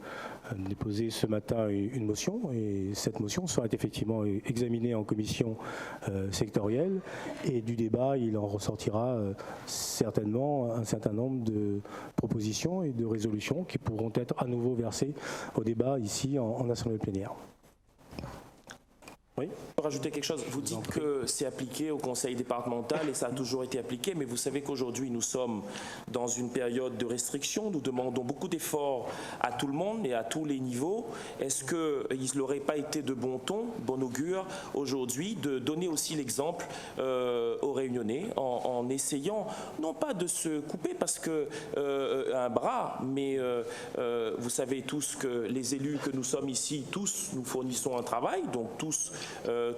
déposer ce matin une motion, et cette motion sera effectivement examinée en commission sectorielle, et du débat il en ressortira certainement un certain nombre de propositions et de résolutions qui pourront être à nouveau versées au débat ici en assemblée plénière. Oui. Je peux rajouter quelque chose. Vous dites que c'est appliqué au conseil départemental et ça a toujours été appliqué, mais vous savez qu'aujourd'hui nous sommes dans une période de restriction. Nous demandons beaucoup d'efforts à tout le monde et à tous les niveaux. Est-ce qu'il n'aurait pas été de bon ton, bon augure aujourd'hui de donner aussi l'exemple aux Réunionnais en essayant non pas de se couper parce que un bras, mais vous savez tous que les élus que nous sommes ici, tous nous fournissons un travail, donc tous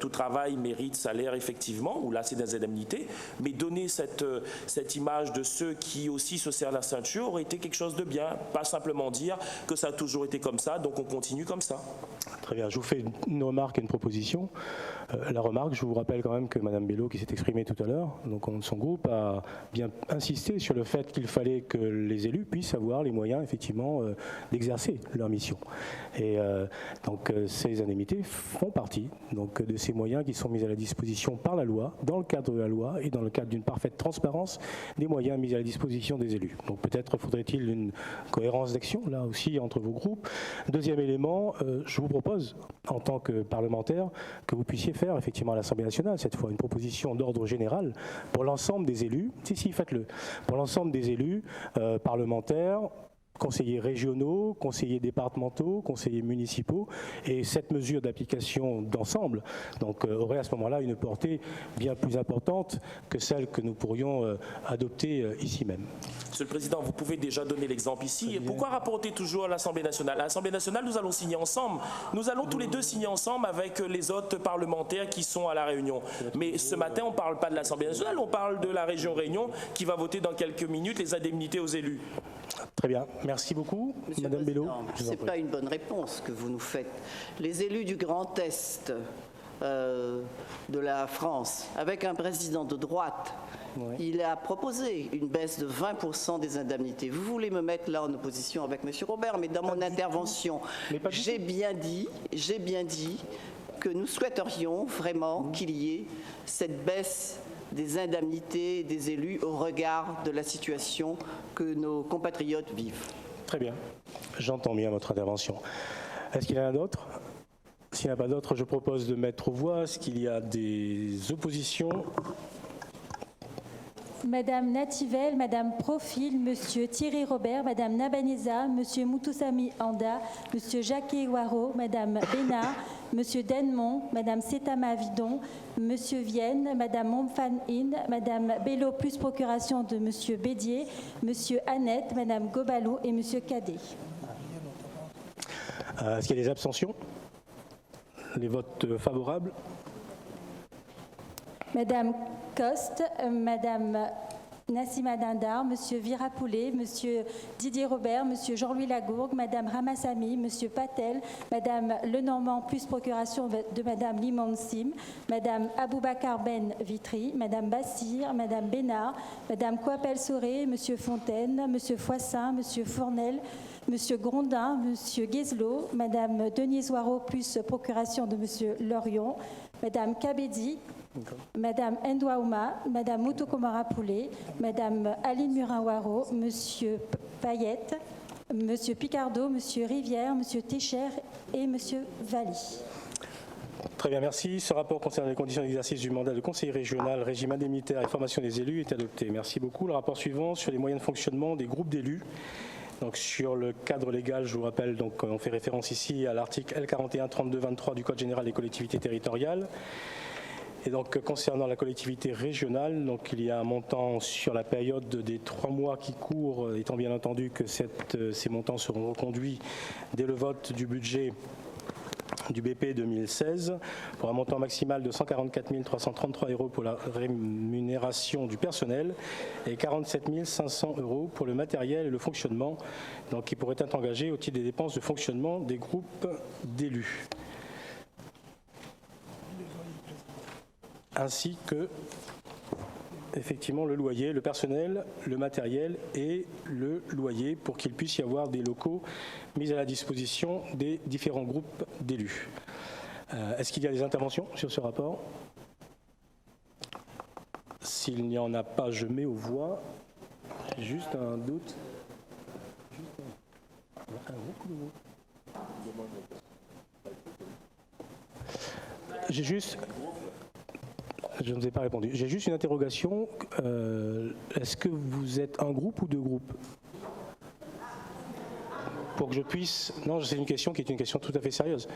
tout travail mérite salaire effectivement, ou là c'est des indemnités, mais donner cette image de ceux qui aussi se serrent la ceinture aurait été quelque chose de bien, pas simplement dire que ça a toujours été comme ça, donc on continue comme ça. Très bien, je vous fais une remarque et une proposition. La remarque, je vous rappelle quand même que Mme Bello, qui s'est exprimée tout à l'heure, donc au nom de son groupe, a bien insisté sur le fait qu'il fallait que les élus puissent avoir les moyens effectivement d'exercer leur mission. Et donc ces indemnités font partie donc, de ces moyens qui sont mis à la disposition par la loi, dans le cadre de la loi et dans le cadre d'une parfaite transparence des moyens mis à la disposition des élus. Donc peut-être faudrait-il une cohérence d'action là aussi entre vos groupes. Deuxième élément, je vous propose en tant que parlementaire que vous puissiez faire effectivement à l'Assemblée nationale cette fois une proposition d'ordre général pour l'ensemble des élus, si faites-le, pour l'ensemble des élus parlementaires, conseillers régionaux, conseillers départementaux, conseillers municipaux, et cette mesure d'application d'ensemble donc, aurait à ce moment-là une portée bien plus importante que celle que nous pourrions adopter ici même. Monsieur le Président, vous pouvez déjà donner l'exemple ici. Et pourquoi rapporter toujours à l'Assemblée nationale? À l'Assemblée nationale, nous allons signer ensemble. Nous allons tous les deux signer ensemble avec les autres parlementaires qui sont à La Réunion. Mais ce matin, on ne parle pas de l'Assemblée nationale, on parle de la région Réunion qui va voter dans quelques minutes les indemnités aux élus. Très bien. Merci beaucoup. Monsieur Madame Bello. ce n'est pas une bonne réponse que vous nous faites. Les élus du Grand Est de la France, avec un président de droite, oui. Il a proposé une baisse de 20% des indemnités. Vous voulez me mettre là en opposition avec M. Robert, mais dans mon intervention, j'ai bien dit que nous souhaiterions vraiment qu'il y ait cette baisse des indemnités des élus au regard de la situation que nos compatriotes vivent. Très bien. J'entends bien votre intervention. Est-ce qu'il y en a d'autres ? S'il n'y en a pas d'autres, je propose de mettre aux voix. Est-ce qu'il y a des oppositions ? Madame Nativelle, Madame Profil, Monsieur Thierry Robert, Madame Nabaneza, Monsieur Mutusami Anda, Monsieur Jacques Waro, Madame Bénard, Monsieur Denmont, Madame Setama Vidon, Monsieur Vienne, Madame Momfan In, Madame Bello plus procuration de Monsieur Bédier, Monsieur Annette, Madame Gobalou et Monsieur Cadet. Est-ce qu'il y a des abstentions ? Les votes favorables ? Madame Coste, Madame Nassima Dindar, Monsieur Virapoulet, Monsieur Didier Robert, Monsieur Jean-Louis Lagourgue, Madame Ramassami, Monsieur Patel, Madame Lenormand plus procuration de Madame Limon Sim, Madame Aboubakar Ben Vitry, Madame Bassir, Madame Bénard, Madame Coipel-Soré, Monsieur Fontaine, Monsieur Foissin, Monsieur Fournel, Monsieur Grondin, Monsieur Guézelot, Madame Denise Waro plus procuration de Monsieur Lorion, Madame Kabedi, Madame Ndwaouma, Madame Moutokomara Poulet, Madame Aline Murin-Waro, Monsieur Payette, Monsieur Picardo, Monsieur Rivière, Monsieur Técher et Monsieur Valli. Très bien, merci. Ce rapport concernant les conditions d'exercice du mandat de conseiller régional, régime indemnitaire et formation des élus est adopté. Merci beaucoup. Le rapport suivant sur les moyens de fonctionnement des groupes d'élus. Donc sur le cadre légal, je vous rappelle, donc, on fait référence ici à l'article L41-32-23 du Code général des collectivités territoriales. Et donc, concernant la collectivité régionale, donc, il y a un montant sur la période des 3 mois qui courent, étant bien entendu que ces montants seront reconduits dès le vote du budget du BP 2016, pour un montant maximal de 144 333 € pour la rémunération du personnel et 47 500 € pour le matériel et le fonctionnement, donc, qui pourraient être engagés au titre des dépenses de fonctionnement des groupes d'élus. Ainsi que, effectivement, le loyer, le personnel, le matériel et le loyer, pour qu'il puisse y avoir des locaux mis à la disposition des différents groupes d'élus. Est-ce qu'il y a des interventions sur ce rapport? S'il n'y en a pas, je mets aux voix. J'ai juste un doute. J'ai juste... Je ne vous ai pas répondu. J'ai juste une interrogation. Est-ce que vous êtes un groupe ou deux groupes? Pour que je puisse... Non, c'est une question qui est une question tout à fait sérieuse.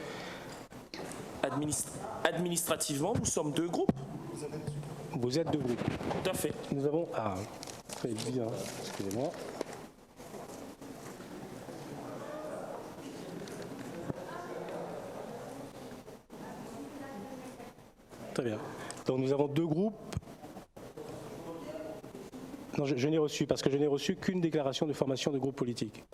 Administrativement, nous sommes 2 groupes. Vous êtes 2 groupes. Tout à fait. Nous avons... Ah, très bien. Excusez-moi. Très bien. Donc nous avons 2 groupes. Non, je n'ai reçu, parce que je n'ai reçu qu'une déclaration de formation de groupe politique.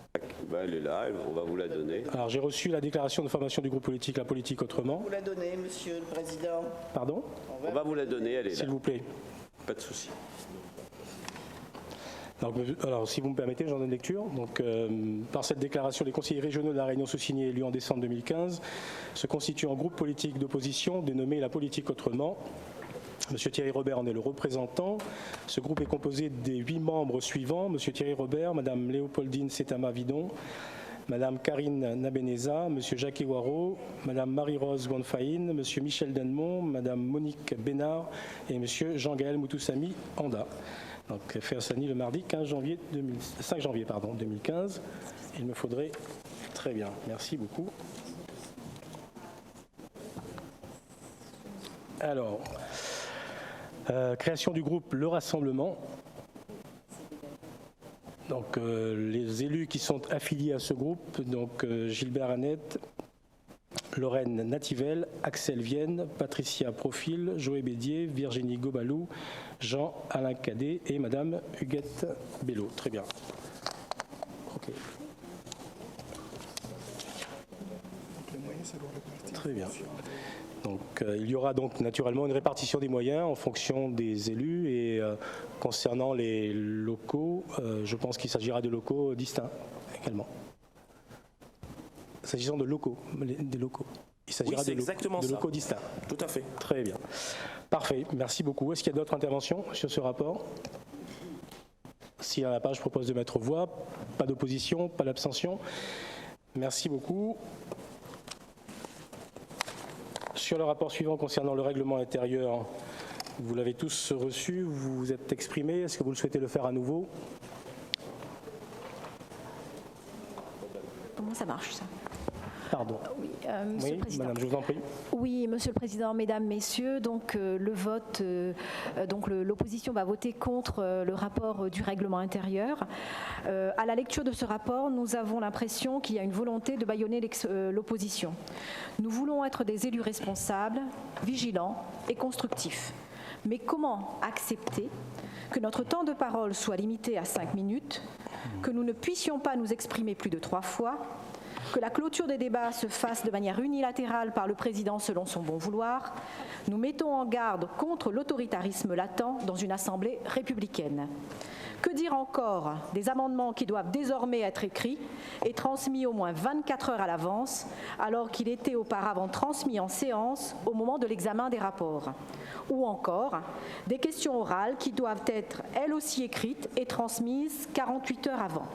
Ben, elle est là, on va vous la donner. Alors j'ai reçu la déclaration de formation du groupe politique, la politique autrement. Vous la donnez, Monsieur le Président. Pardon? On va vous la donner, elle est là. S'il vous plaît. Pas de souci. Alors, si vous me permettez, j'en donne lecture. Donc, par cette déclaration, les conseillers régionaux de la Réunion sous-signés élus en décembre 2015 se constituent en groupe politique d'opposition dénommé La Politique Autrement. Monsieur Thierry Robert en est le représentant. Ce groupe est composé des 8 membres suivants. Monsieur Thierry Robert, Madame Léopoldine Setama-Vidon, Madame Karine Nabeneza, Monsieur Jacques Ewaro, Madame Marie-Rose Wanfaïn, Monsieur Michel Denmont, Madame Monique Bénard et Monsieur Jean-Gaël Moutoussamy Anda. Donc, fait à Sani le mardi 5 janvier 2015. Il me faudrait... Très bien, merci beaucoup. Alors, création du groupe Le Rassemblement. Donc, les élus qui sont affiliés à ce groupe, donc Gilbert Annette, Lorraine Nativelle, Axel Vienne, Patricia Profil, Joël Bédier, Virginie Gobalou, Jean-Alain Cadet et Madame Huguette Bello. Très bien. Ok. Très bien. Donc, il y aura donc naturellement une répartition des moyens en fonction des élus et concernant les locaux, je pense qu'il s'agira de locaux distincts également. S'agissant de locaux, des locaux. Il s'agira Oui, de locaux distincts. Tout à fait. Très bien. Parfait. Merci beaucoup. Est-ce qu'il y a d'autres interventions sur ce rapport? S'il n'y en a pas, je propose de mettre aux voix. Pas d'opposition, pas d'abstention. Merci beaucoup. Sur le rapport suivant concernant le règlement intérieur, vous l'avez tous reçu, vous vous êtes exprimé. Est-ce que vous le souhaitez le faire à nouveau? Comment ça marche, ça? Pardon. Oui, Monsieur le Président. Madame, je vous en prie. Oui, Monsieur le Président, Mesdames, Messieurs, donc le vote, donc l'opposition va voter contre le rapport du règlement intérieur. À la lecture de ce rapport, nous avons l'impression qu'il y a une volonté de bâillonner l'opposition. Nous voulons être des élus responsables, vigilants et constructifs. Mais comment accepter que notre temps de parole soit limité à 5 minutes, que nous ne puissions pas nous exprimer plus de 3 fois, que la clôture des débats se fasse de manière unilatérale par le président selon son bon vouloir? Nous mettons en garde contre l'autoritarisme latent dans une assemblée républicaine. Que dire encore des amendements qui doivent désormais être écrits et transmis au moins 24 heures à l'avance, alors qu'il était auparavant transmis en séance au moment de l'examen des rapports? Ou encore des questions orales qui doivent être elles aussi écrites et transmises 48 heures avant.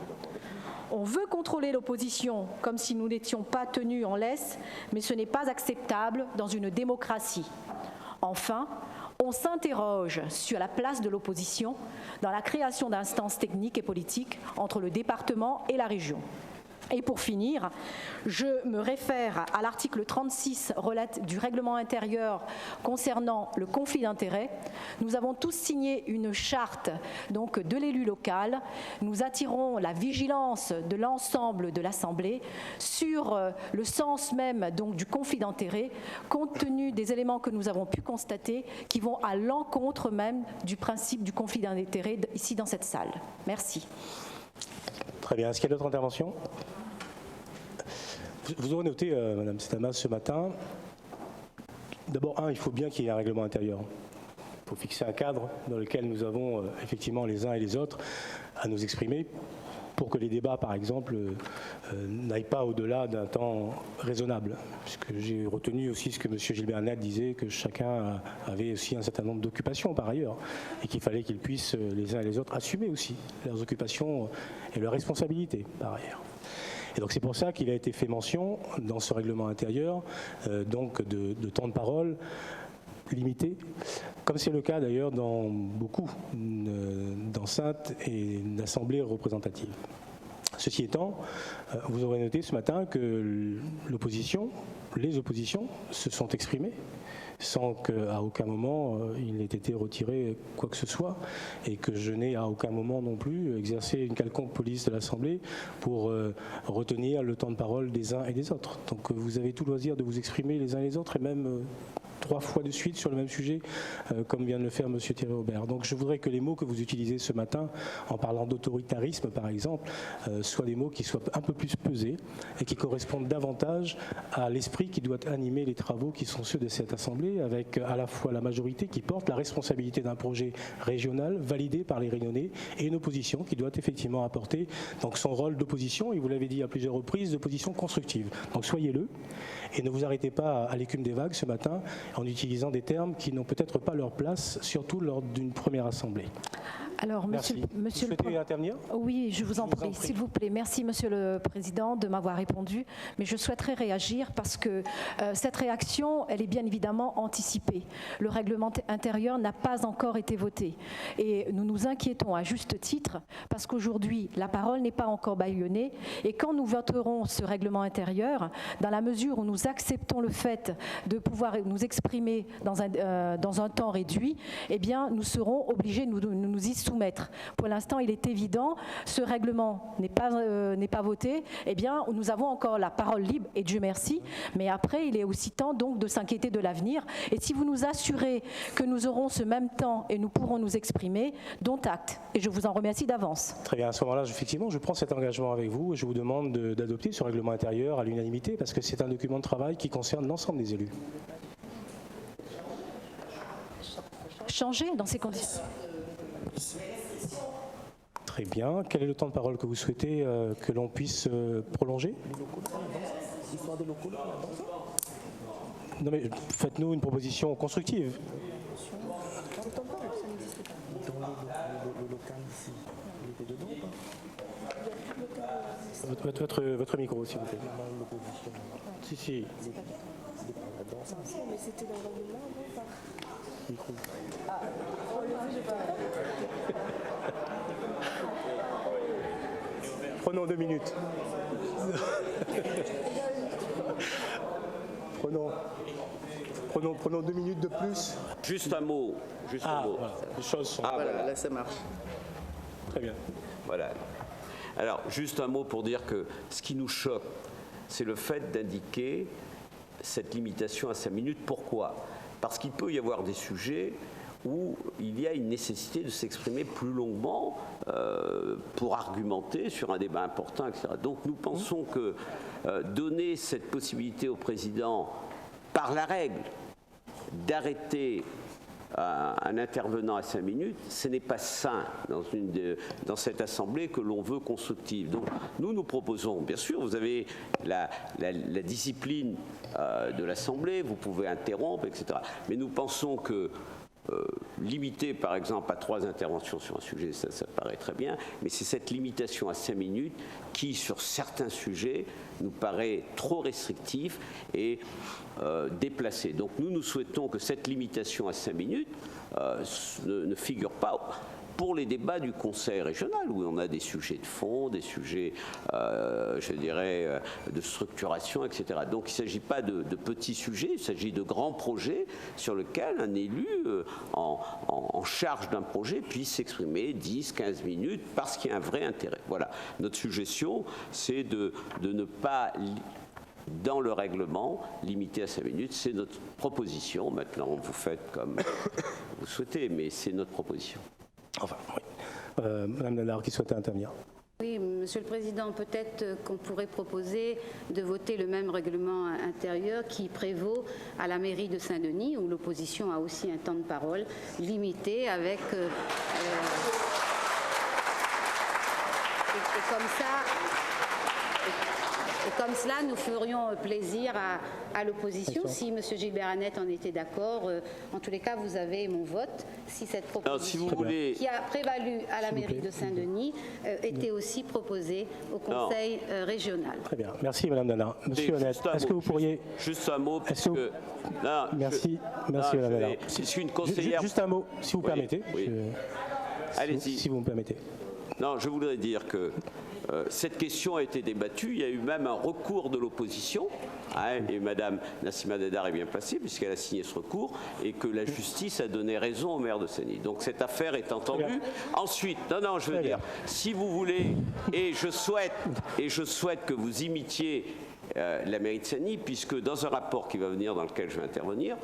On veut contrôler l'opposition comme si nous n'étions pas tenus en laisse, mais ce n'est pas acceptable dans une démocratie. Enfin, on s'interroge sur la place de l'opposition dans la création d'instances techniques et politiques entre le département et la région. Et pour finir, je me réfère à l'article 36 du règlement intérieur concernant le conflit d'intérêts. Nous avons tous signé une charte donc, de l'élu local. Nous attirons la vigilance de l'ensemble de l'Assemblée sur le sens même donc, du conflit d'intérêts, compte tenu des éléments que nous avons pu constater qui vont à l'encontre même du principe du conflit d'intérêts ici dans cette salle. Merci. Très bien. Est-ce qu'il y a d'autres interventions ? Vous aurez noté, Madame Setamas, ce matin, d'abord, il faut bien qu'il y ait un règlement intérieur. Il faut fixer un cadre dans lequel nous avons effectivement les uns et les autres à nous exprimer pour que les débats, par exemple, n'aillent pas au-delà d'un temps raisonnable. Puisque j'ai retenu aussi ce que M. Gilbert Net disait, que chacun avait aussi un certain nombre d'occupations par ailleurs, et qu'il fallait qu'ils puissent les uns et les autres assumer aussi leurs occupations et leurs responsabilités par ailleurs. Et donc c'est pour ça qu'il a été fait mention dans ce règlement intérieur donc de temps de parole limité, comme c'est le cas d'ailleurs dans beaucoup d'enceintes et d'assemblées représentatives. Ceci étant, vous aurez noté ce matin que les oppositions se sont exprimées sans qu'à aucun moment il n'ait été retiré quoi que ce soit, et que je n'ai à aucun moment non plus exercé une quelconque police de l'Assemblée pour retenir le temps de parole des uns et des autres. Donc vous avez tout loisir de vous exprimer les uns et les autres, et même 3 fois de suite sur le même sujet, comme vient de le faire M. Thierry Robert. Donc je voudrais que les mots que vous utilisez ce matin, en parlant d'autoritarisme par exemple, soient des mots qui soient un peu plus pesés et qui correspondent davantage à l'esprit qui doit animer les travaux qui sont ceux de cette Assemblée, avec à la fois la majorité qui porte la responsabilité d'un projet régional validé par les Réunionnais, et une opposition qui doit effectivement apporter donc son rôle d'opposition, et vous l'avez dit à plusieurs reprises, d'opposition constructive. Donc soyez-le, et ne vous arrêtez pas à l'écume des vagues ce matin en utilisant des termes qui n'ont peut-être pas leur place, surtout lors d'une première assemblée. Alors, monsieur vous souhaitez intervenir ? Oui, je vous en prie, s'il vous plaît. Merci, Monsieur le Président, de m'avoir répondu. Mais je souhaiterais réagir parce que cette réaction, elle est bien évidemment anticipée. Le règlement intérieur n'a pas encore été voté. Et nous nous inquiétons à juste titre parce qu'aujourd'hui, la parole n'est pas encore bâillonnée. Et quand nous voterons ce règlement intérieur, dans la mesure où nous acceptons le fait de pouvoir nous exprimer dans un temps réduit, eh bien, nous serons obligés de nous y soumettre. Pour l'instant, il est évident, ce règlement n'est pas voté, eh bien, nous avons encore la parole libre, et Dieu merci, mais après, il est aussi temps donc de s'inquiéter de l'avenir. Et si vous nous assurez que nous aurons ce même temps et nous pourrons nous exprimer, dont acte. Et je vous en remercie d'avance. Très bien, à ce moment-là, effectivement, je prends cet engagement avec vous et je vous demande d'adopter ce règlement intérieur à l'unanimité, parce que c'est un document de travail qui concerne l'ensemble des élus. Changer dans ces conditions. Très bien. Quel est le temps de parole que vous souhaitez que l'on puisse prolonger ? Non mais faites-nous une proposition constructive. Votre micro, s'il vous plaît. Si. Mais c'était dans micro. Prenons 2 minutes. Prenons 2 minutes de plus. Juste un mot. Voilà. Les choses sont... Voilà, là ça marche. Très bien. Voilà. Alors, juste un mot pour dire que ce qui nous choque, c'est le fait d'indiquer cette limitation à 5 minutes. Pourquoi ? Parce qu'il peut y avoir des sujets où il y a une nécessité de s'exprimer plus longuement pour argumenter sur un débat important, etc. Donc nous pensons que donner cette possibilité au président, par la règle, d'arrêter un intervenant à 5 minutes, ce n'est pas sain dans cette assemblée que l'on veut constructive. Donc nous proposons, bien sûr, vous avez la discipline de l'assemblée, vous pouvez interrompre, etc. Mais nous pensons que limiter par exemple à 3 interventions sur un sujet, ça paraît très bien, mais c'est cette limitation à 5 minutes qui, sur certains sujets, nous paraît trop restrictif et déplacé. Donc nous souhaitons que cette limitation à 5 minutes ne figure pas pour les débats du Conseil régional, où on a des sujets de fond, des sujets, je dirais, de structuration, etc. Donc il ne s'agit pas de petits sujets, il s'agit de grands projets sur lesquels un élu en charge d'un projet puisse s'exprimer 10, 15 minutes parce qu'il y a un vrai intérêt. Voilà. Notre suggestion, c'est de ne pas, dans le règlement, limiter à 5 minutes. C'est notre proposition. Maintenant, vous faites comme vous souhaitez, mais c'est notre proposition. Enfin, oui. Madame Nanard qui souhaitait intervenir. Oui, Monsieur le Président, peut-être qu'on pourrait proposer de voter le même règlement intérieur qui prévaut à la mairie de Saint-Denis, où l'opposition a aussi un temps de parole limité avec... Et comme cela, nous ferions plaisir à l'opposition. Si M. Gilbert Annette en était d'accord, en tous les cas, vous avez mon vote. Si cette proposition qui a prévalu à la mairie de Saint-Denis était aussi proposée au Conseil régional. Très bien. Merci, Madame Nana. Monsieur Annette, est-ce que vous pourriez... Juste un mot, parce que... Merci, Madame Nana. Je suis une conseillère... Juste un mot, si vous permettez. Oui. Allez-y. Si vous me permettez. Non, je voudrais dire que cette question a été débattue. Il y a eu même un recours de l'opposition. Et Mme Nassima Dadar est bien placée puisqu'elle a signé ce recours et que la justice a donné raison au maire de Saint-Denis. Donc cette affaire est entendue. Ensuite, je veux dire, si vous voulez, et je souhaite que vous imitiez la mairie de Saint-Denis, puisque dans un rapport qui va venir, dans lequel je vais intervenir,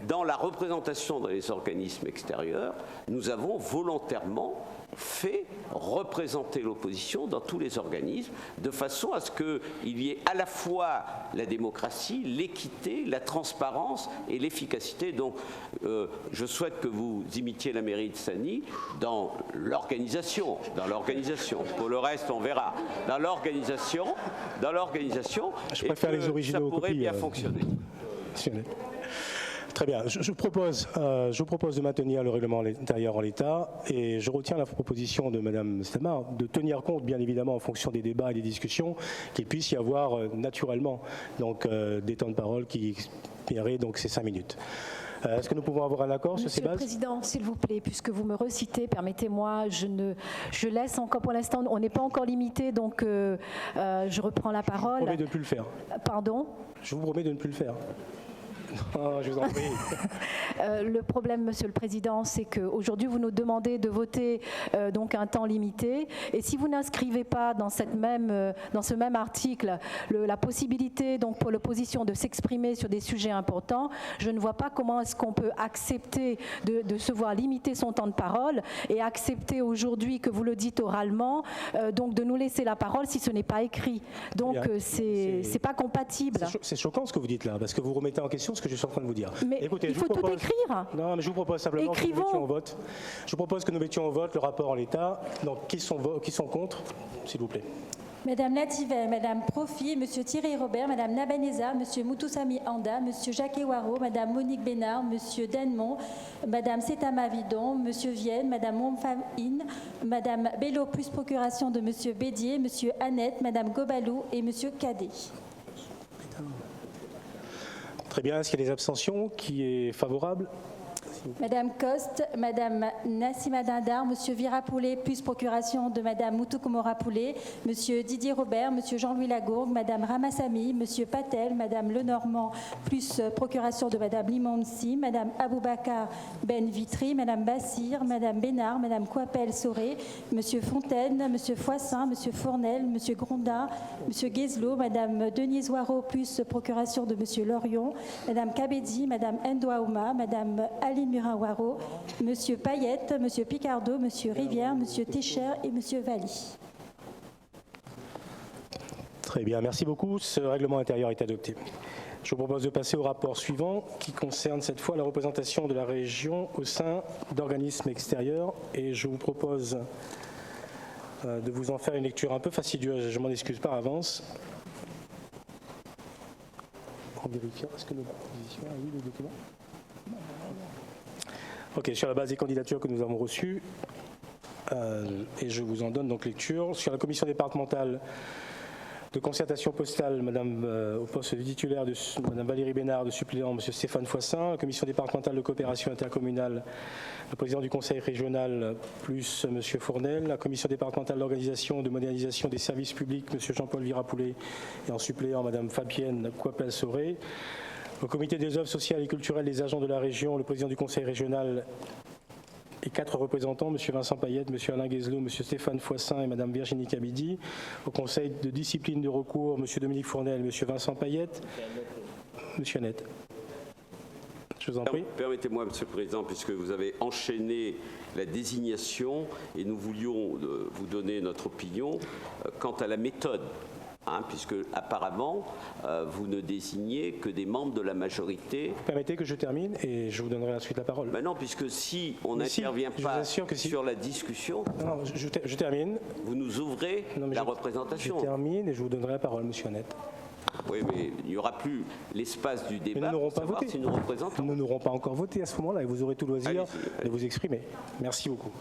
dans la représentation dans les organismes extérieurs, nous avons volontairement fait représenter l'opposition dans tous les organismes, de façon à ce qu'il y ait à la fois la démocratie, l'équité, la transparence et l'efficacité. Donc, je souhaite que vous imitiez la mairie de Saint-Denis dans l'organisation. Pour le reste, on verra. Dans l'organisation, je préfère les originaux. Ça pourrait bien fonctionner. Très bien. Je vous propose de maintenir le règlement intérieur en l'état et je retiens la proposition de Mme Stamar de tenir compte, bien évidemment, en fonction des débats et des discussions, qu'il puisse y avoir naturellement donc, des temps de parole qui expireraient donc ces 5 minutes. Est-ce que nous pouvons avoir un accord sur ces bases ? Monsieur le Président, s'il vous plaît, puisque vous me recitez, permettez-moi, je laisse encore pour l'instant, on n'est pas encore limité, donc je reprends la parole. Je vous promets de ne plus le faire. Pardon ? Je vous promets de ne plus le faire. Oh, je vous en prie. Le problème, Monsieur le Président, c'est qu'aujourd'hui, vous nous demandez de voter donc un temps limité. Et si vous n'inscrivez pas dans ce même article la possibilité donc, pour l'opposition de s'exprimer sur des sujets importants, je ne vois pas comment est-ce qu'on peut accepter de se voir limiter son temps de parole et accepter aujourd'hui que vous le dites oralement, donc de nous laisser la parole si ce n'est pas écrit. Donc, c'est pas compatible. C'est choquant ce que vous dites là, parce que vous remettez en question ce que je suis en train de vous dire. Mais écoutez, il faut tout écrire. Non, mais je vous propose simplement que nous mettions au vote. Je vous propose que nous mettions au vote le rapport en l'état. Donc, qui sont contre, s'il vous plaît? Madame Nativel, Madame Profi, Monsieur Thierry Robert, Madame Nabaneza, Monsieur Moutoussamy Anda, Monsieur Jacques Waro, Madame Monique Bénard, Monsieur Denmont, Madame Setama Vidon, Monsieur Vienne, Madame Momfamine, Madame Bello plus procuration de Monsieur Bédier, Monsieur Annette, Madame Gobalou et Monsieur Cadet. Très bien. Est-ce qu'il y a des abstentions? Qui est favorable? Madame Coste, Madame Nassima Dindar, Monsieur Virapoulet, plus procuration de Madame Moutoukoumo-Rapoulet, Monsieur Didier Robert, Monsieur Jean-Louis Lagourgue, Madame Ramassamy, Monsieur Patel, Madame Lenormand, plus procuration de Madame Limonsi, Madame Aboubakar Ben Vitry, Madame Bassir, Madame Bénard, Madame Coipel-Sauré, Monsieur Fontaine, Monsieur Foissin, Monsieur Fournel, Monsieur Grondin, Monsieur Guézelot, Madame Denise Waro, plus procuration de Monsieur Lorion, Madame Kabedi, Madame Ndouaouma, Madame Aline Murin-Waro, Monsieur Payette, Monsieur Picardo, Monsieur Rivière, Monsieur Técher et Monsieur Valli. Très bien, merci beaucoup. Ce règlement intérieur est adopté. Je vous propose de passer au rapport suivant qui concerne cette fois la représentation de la région au sein d'organismes extérieurs et je vous propose de vous en faire une lecture un peu fastidieuse, je m'en excuse par avance. On vérifiera, est-ce que l'opposition a eu le document ? Ok, sur la base des candidatures que nous avons reçues, et je vous en donne donc lecture. Sur la commission départementale De concertation postale, au poste de titulaire de Mme Valérie Bénard, de suppléant M. Stéphane Foissin. La commission départementale de coopération intercommunale, le président du conseil régional plus M. Fournel. La commission départementale d'organisation et de modernisation des services publics, M. Jean-Paul Virapoulet, et en suppléant Mme Fabienne Coipel-Sauré. Au comité des œuvres sociales et culturelles des agents de la région, le président du conseil régional et 4 représentants, M. Vincent Payette, M. Alain Guézelot, M. Stéphane Foissin et Mme Virginie Kabidi. Au conseil de discipline de recours, M. Dominique Fournel, M. Vincent Payette. M. Annette. Je vous en prie. Permettez-moi, M. le Président, puisque vous avez enchaîné la désignation et nous voulions vous donner notre opinion quant à la méthode. Puisque apparemment, vous ne désignez que des membres de la majorité. Permettez que je termine et je vous donnerai ensuite la parole. Non, puisque si on n'intervient pas sur la discussion, non, je termine. Vous nous ouvrez la représentation. Je termine et je vous donnerai la parole, M. Annette. Oui, mais il n'y aura plus l'espace du débat. Mais nous n'aurons pas voté. Si nous représentons. Nous n'aurons pas encore voté à ce moment-là et vous aurez tout loisir de vous exprimer. Merci beaucoup.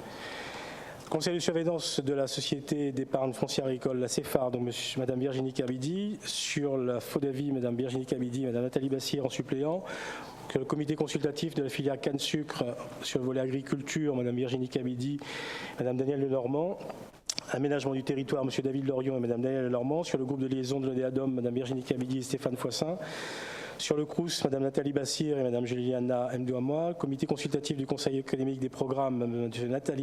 Conseil de surveillance de la Société d'épargne foncière agricole, la CEFAR, donc Mme Virginie Kabidi. Sur la faux d'avis, Mme Virginie Kabidi, Mme Nathalie Bassir en suppléant. Sur le comité consultatif de la filière canne-sucre, sur le volet agriculture, Mme Virginie Kabidi, Mme Danielle Lenormand. Aménagement du territoire, M. David Lorion et Mme Danielle Lenormand. Sur le groupe de liaison de l'ODEADOM, Mme Virginie Kabidi et Stéphane Foissin. Sur le CROUS, Mme Nathalie Bassir et Mme Juliana Mdouamoa. Comité consultatif du Conseil économique des programmes,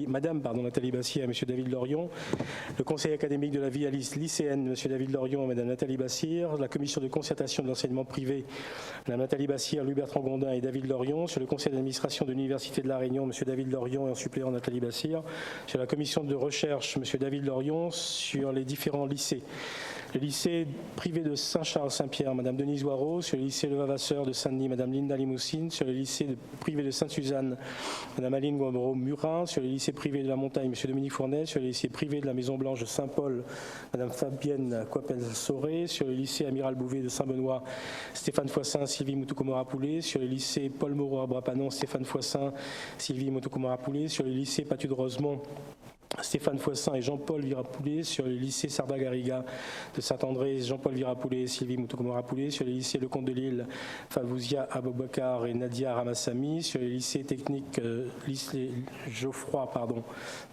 Mme Nathalie Bassir et M. David Lorion. Le Conseil académique de la vie lycéenne, M. David Lorion et Mme Nathalie Bassir. La Commission de concertation de l'enseignement privé, Mme Nathalie Bassir, Louis-Bertrand Gondin et David Lorion. Sur le Conseil d'administration de l'Université de La Réunion, M. David Lorion et en suppléant Nathalie Bassir. Sur la Commission de recherche, M. David Lorion. Sur les différents lycées. Le lycée privé de Saint-Charles-Saint-Pierre, Mme Denise Waro. Sur le lycée Le Vavasseur de Saint-Denis, Mme Linda Limoussine. Sur le lycée privé de Sainte-Suzanne, Mme Aline Guambreau-Murin. Sur le lycée privé de la Montagne, M. Dominique Fournel. Sur le lycée privé de la Maison-Blanche de Saint-Paul, Mme Fabienne Coipel-Sauré. Sur le lycée Amiral Bouvet de Saint-Benoît, Stéphane Foissin, Sylvie Moutokomora-Poulet. Sur le lycée Paul Moreau à Brapanon, Stéphane Foissin, Sylvie Moutokomora-Poulet. Sur le lycée Patu de Rosemont, Stéphane Foissin et Jean-Paul Virapoulet. Sur le lycée Sarda-Garriga de Saint-André, Jean-Paul Virapoulet et Sylvie Moutokomora-Poulet. Sur le lycée Lecomte de Lille, Favouzia Aboubakar et Nadia Ramassami. Sur le lycée technique lycée Geoffroy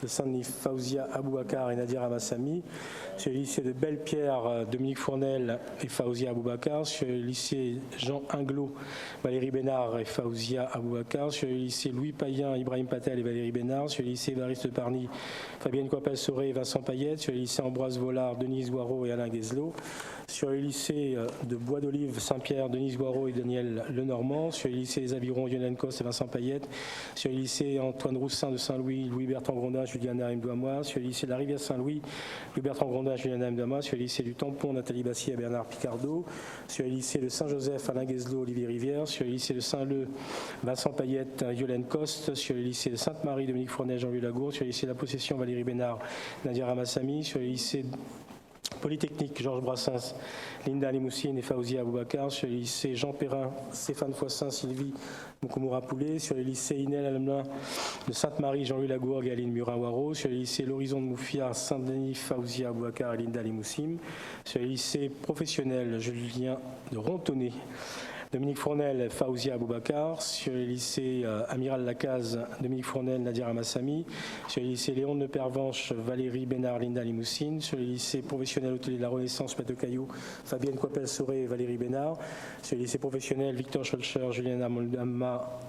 de Saint-Denis, Favouzia Aboubakar et Nadia Ramassami. Sur le lycée de Belle-Pierre, Dominique Fournel et Favouzia Aboubakar. Sur le lycée Jean Inglot, Valérie Bénard et Favouzia Aboubakar. Sur le lycée Louis Payen, Ibrahim Patel et Valérie Bénard. Sur le lycée Évariste de Parny, Fabienne Coipel-Sauré et Vincent Payette. Sur le lycée Ambroise Vollard, Denise Waro et Alain Guézelot. Sur le lycée de Bois d'Olive, Saint-Pierre, Denise Waro et Daniel Lenormand. Sur le lycée des Avirons, Lionel Coste et Vincent Payette. Sur le lycée Antoine Roussin de Saint-Louis, Louis-Bertrand Grondin, Juliana Mdouamoa. Sur le lycée de la Rivière Saint-Louis, Louis-Bertrand Grondin, Juliana Mdouamoa. Sur le lycée du Tampon, Nathalie Bassier et Bernard Picardot. Sur le lycée de Saint-Joseph, Alain Guézelot, Olivier Rivière. Sur le lycée de Saint-Leu, Vincent Payette, Yolène Coste. Sur le lycée de Sainte-Marie, Dominique Fournel, Jean-Louis Lagour. Sur le lycée de la Possession, Valérie Bénard, Nadia Ramassami. Sur le lycée Polytechnique, Georges Brassens, Linda Limoussine et Favouzia Aboubakar. Sur le lycée Jean Perrin, Stéphane Foissin, Sylvie Moukomoura-Poulet. Sur le lycée Inel Alain de Sainte-Marie, Jean-Louis Lagourgue et Aline Murin-Waro. Sur le lycée L'Horizon de Moufia, Saint-Denis, Favouzia Aboubakar et Linda Limoussine. Sur le lycée professionnel Julien de Rontonnet, Dominique Fournel, Favouzia Aboubakar. Sur le lycée Amiral Lacaze, Dominique Fournel, Nadia Ramassami. Sur le lycée Léon de Pervenche, Valérie Bénard, Linda Limoussine. Sur le lycée professionnel Hôtelier de la Renaissance, Plateau Caillou, Fabienne Coipel-Sauré et Valérie Bénard. Sur le lycée professionnel Victor Scholcher, Juliana Mdouamoa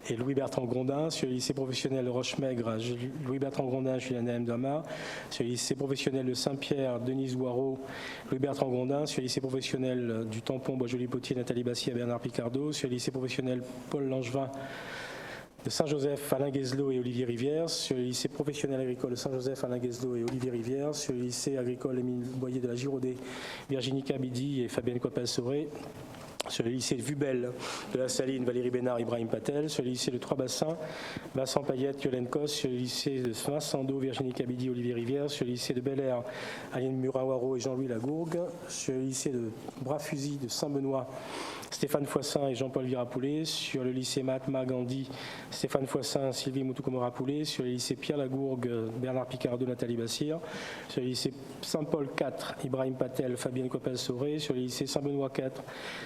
et Louis-Bertrand Grondin. Sur le lycée professionnel Roche-Maigre, Louis-Bertrand Grondin, Juliana Mdouamoa. Sur le lycée professionnel de Saint-Pierre, Denise Waro, Louis-Bertrand Grondin. Sur le lycée professionnel du Tampon, Bois-Joli-Potier, Nathalie Bassier et Bernard Picardot. Sur le lycée professionnel Paul Langevin de Saint-Joseph, Alain Guézelot et Olivier Rivière. Sur le lycée professionnel agricole de Saint-Joseph, Alain Guézelot et Olivier Rivière. Sur le lycée agricole Émile Boyer de la Girodet, Virginie Kabidi et Fabienne Coipel-Sauré. Sur le lycée de Vubel de la Saline, Valérie Bénard, Ibrahim Patel. Sur le lycée de Trois-Bassins, Vincent Payette, Yolène Cos. Sur le lycée de Vincent-d'Eau, Virginie Cabidi, Olivier Rivière. Sur le lycée de Bel-Air, Aline Murin-Waro et Jean-Louis Lagourgue. Sur le lycée de Bras-Fusil de Saint-Benoît, Stéphane Foissin et Jean-Paul Virapoulet. Sur le lycée Mahatma Gandhi, Stéphane Foissin, Sylvie Moutoukoma-Rapoulet. Sur le lycée Pierre Lagourgue, Bernard Picardo, Nathalie Bassir. Sur le lycée Saint-Paul 4, Ibrahim Patel, Fabienne Coppel-Sauré. Sur le lycée Saint-Benoît 4,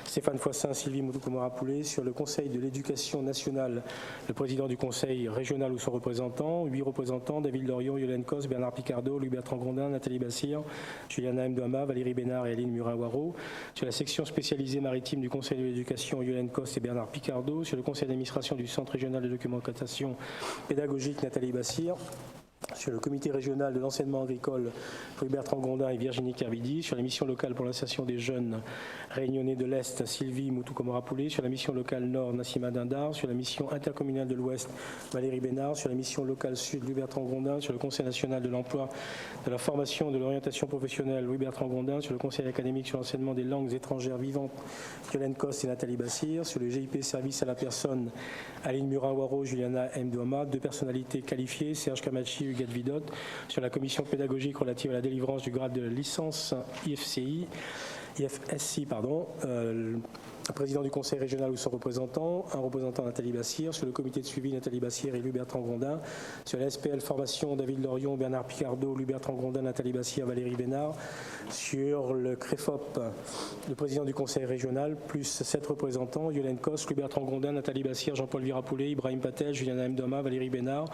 Stéphane Foissin, Sylvie Moutoukoma-Rapoulet. Sur le conseil de l'éducation nationale, le président du conseil régional ou son représentant, 8 représentants, David Lorion, Yolène Cos, Bernard Picardo, Louis-Bertrand Grondin, Nathalie Bassir, Juliana Mdouama, Valérie Bénard et Aline Murin-Waro. Sur la section spécialisée maritime du conseil de l'éducation, Yolène Cos et Bernard Picardo. Sur le conseil d'administration du centre régional de documentation pédagogique, Nathalie Bassir. Sur le comité régional de l'enseignement agricole, Louis-Bertrand Grondin et Virginie Kerbidi. Sur la mission locale pour l'insertion des jeunes réunionnais de l'Est, Sylvie Moutoukoma-Rapoulet. Sur la mission locale Nord, Nassima Dindar. Sur la mission intercommunale de l'Ouest, Valérie Bénard. Sur la mission locale Sud, Louis-Bertrand Grondin. Sur le conseil national de l'emploi, de la formation et de l'orientation professionnelle, Louis-Bertrand Grondin. Sur le conseil académique sur l'enseignement des langues étrangères vivantes, Yolène Cos et Nathalie Bassir. Sur le GIP service à la personne, Aline Murin-Waro, Juliana Mdouama. 2 personnalités qualifiées, Serge Kamachi, Huguette Vidot. Sur la commission pédagogique relative à la délivrance du grade de licence IFSI, le président du conseil régional ou son représentant, un représentant Nathalie Bassir. Sur le comité de suivi, Nathalie Bassir et Louis-Bertrand Grondin. Sur la SPL formation, David Lorion, Bernard Picardo, Louis-Bertrand Grondin, Nathalie Bassir, Valérie Bénard. Sur le CREFOP, le président du conseil régional, plus 7 représentants, Yolène Cos, Louis-Bertrand Grondin, Nathalie Bassir, Jean-Paul Virapoulet, Ibrahim Patel, Juliana Mdouama, Valérie Bénard.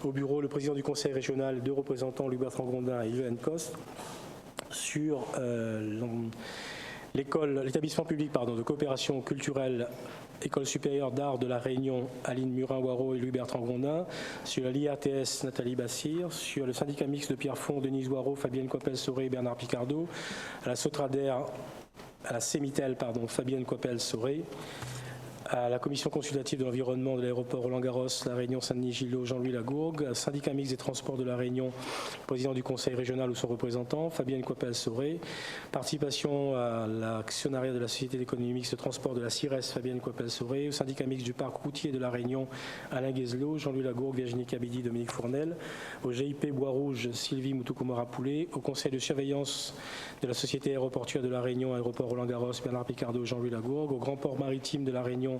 Au bureau, le président du conseil régional, 2 représentants, Louis-Bertrand Grondin et Yolène Cos. Sur l'établissement public de coopération culturelle École supérieure d'art de la Réunion, Aline Murin-Waro et Louis-Bertrand Grondin. Sur la l'IRTS, Nathalie Bassir. Sur le syndicat mixte de Pierrefonds, Denise Waro, Fabienne Coppel-Sauré et Bernard Picardo. À la Sotrader, à la Sémitel, Fabienne Coppel-Sauré. À la commission consultative de l'environnement de l'aéroport Roland-Garros, la Réunion Saint-Denis-Gillot, Jean-Louis Lagourgue, syndicat mixte des transports de la Réunion, président du conseil régional ou son représentant, Fabienne Coppel-Sauré, participation à l'actionnariat de la société d'économie mixte de transport de la CIRES, Fabienne Coppel-Sauré, au syndicat mixte du parc routier de la Réunion, Alain Guézelot, Jean-Louis Lagourgue, Virginie Cabidi, Dominique Fournel, au GIP Bois-Rouge, Sylvie Moutoukoma-Rapoulet, au conseil de surveillance de la société aéroportuaire de la Réunion, aéroport Roland-Garros, Bernard Picardo, Jean-Louis Lagourgue, au grand port maritime de la Réunion,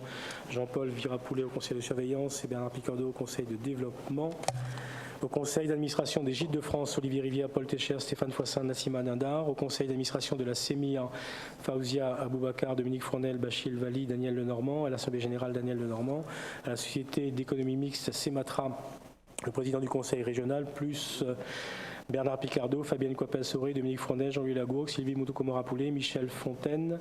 Jean-Paul Virapoulet au conseil de surveillance et Bernard Picardo au conseil de développement. Au conseil d'administration des Gîtes de France, Olivier Rivière, Paul Técher, Stéphane Foissin, Nassima Dindar. Au conseil d'administration de la CEMIR, Faouzia Aboubacar, Dominique Fournel, Bachil Vali, Daniel Lenormand. À l'Assemblée générale, Daniel Lenormand. À la société d'économie mixte, CEMATRA, le président du conseil régional, plus Bernard Picardo, Fabienne Coppel-Sauré, Dominique Fournel, Jean-Louis Lagourgue, Sylvie Moutoukoma-Rapoulet, Michel Fontaine.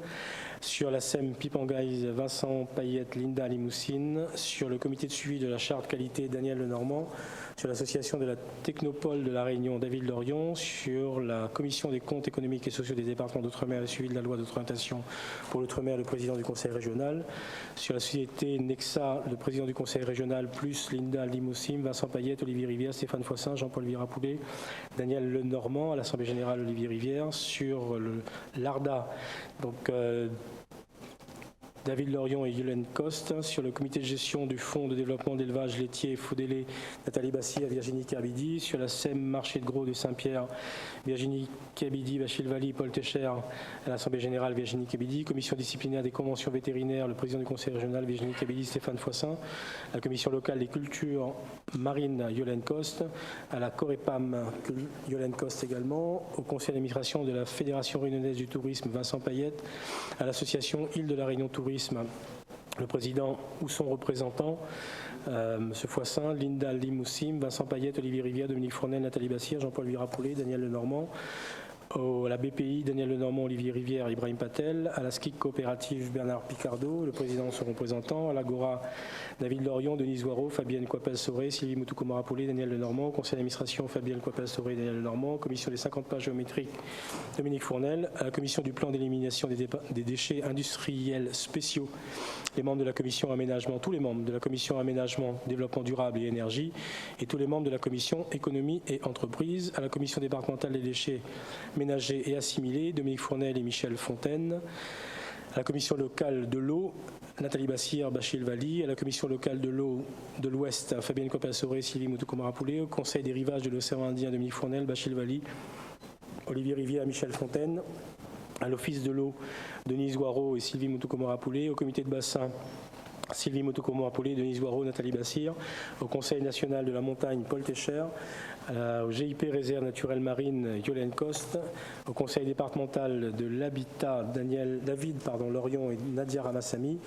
Sur la SEM Pipangaï, Vincent Payette, Linda Limoussine. Sur le comité de suivi de la charte qualité, Daniel Lenormand. Sur l'association de la Technopole de la Réunion, David Lorion. Sur la commission des comptes économiques et sociaux des départements d'outre-mer et suivi de la loi d'orientation pour l'outre-mer, le président du conseil régional. Sur la société Nexa, le président du conseil régional, plus Linda Limoussine, Vincent Payette, Olivier Rivière, Stéphane Foissin, Jean-Paul Virapoulet, Daniel Lenormand. À l'Assemblée générale, Olivier Rivière. Sur l'ARDA, donc David Lorion et Yolène Coste. Sur le comité de gestion du fonds de développement d'élevage laitier Faudélé, Nathalie Bassir, Virginie Kerbidi. Sur la SEM marché de gros de Saint-Pierre, Virginie Kerbidi, Bachil Vali, Paul Técher. À l'Assemblée générale, Virginie Kerbidi. Commission disciplinaire des conventions vétérinaires, le président du conseil régional, Virginie Kerbidi, Stéphane Foissin. La commission locale des cultures marines, Yolène Coste. À la Corépam, Yolène Coste également. Au conseil d'administration de la Fédération réunionnaise du tourisme, Vincent Payette. À l'association Île de la Réunion Tourisme, le président ou son représentant, M. Foissin, Linda Limoussine, Vincent Payette, Olivier Rivière, Dominique Fournel, Nathalie Bassir, Jean-Paul Virapoulet, Daniel Lenormand. À la BPI, Daniel Lenormand, Olivier Rivière, Ibrahim Patel. À la SKIC coopérative, Bernard Picardo, le président, son représentant. À l'Agora, David Lorion, Denise Waro, Fabienne Coppel-Sauré, Sylvie Moutoukoma-Rapoulet, Daniel Lenormand. Au conseil d'administration, Fabienne Coppel-Sauré, Daniel Lenormand. Commission des 50 pages géométriques, Dominique Fournel. À la commission du plan d'élimination des déchets industriels spéciaux, les membres de la commission aménagement, tous les membres de la commission aménagement, développement durable et énergie, et tous les membres de la commission économie et entreprise. À la commission départementale des déchets ménagers et assimilés, Dominique Fournel et Michel Fontaine. À la commission locale de l'eau, Nathalie Bassir, Bachir Vali. À la commission locale de l'eau de l'Ouest, Fabienne Copal-Soré, Sylvie Moutoukou-Marapoulé. Au conseil des rivages de l'océan Indien, Dominique Fournel, Bachir Vali, Olivier Rivière, Michel Fontaine. À l'office de l'eau, Denise Guaro et Sylvie Moutoukou-Marapoulé. Au comité de bassin, Sylvie Moutoukou-Marapoulé, Denise Guaro, Nathalie Bassir. Au Conseil national de la montagne, Paul Técher. Au GIP Réserve naturelle marine, Yolène Coste. Au Conseil départemental de l'habitat, David Lorion et Nadia Ramassami.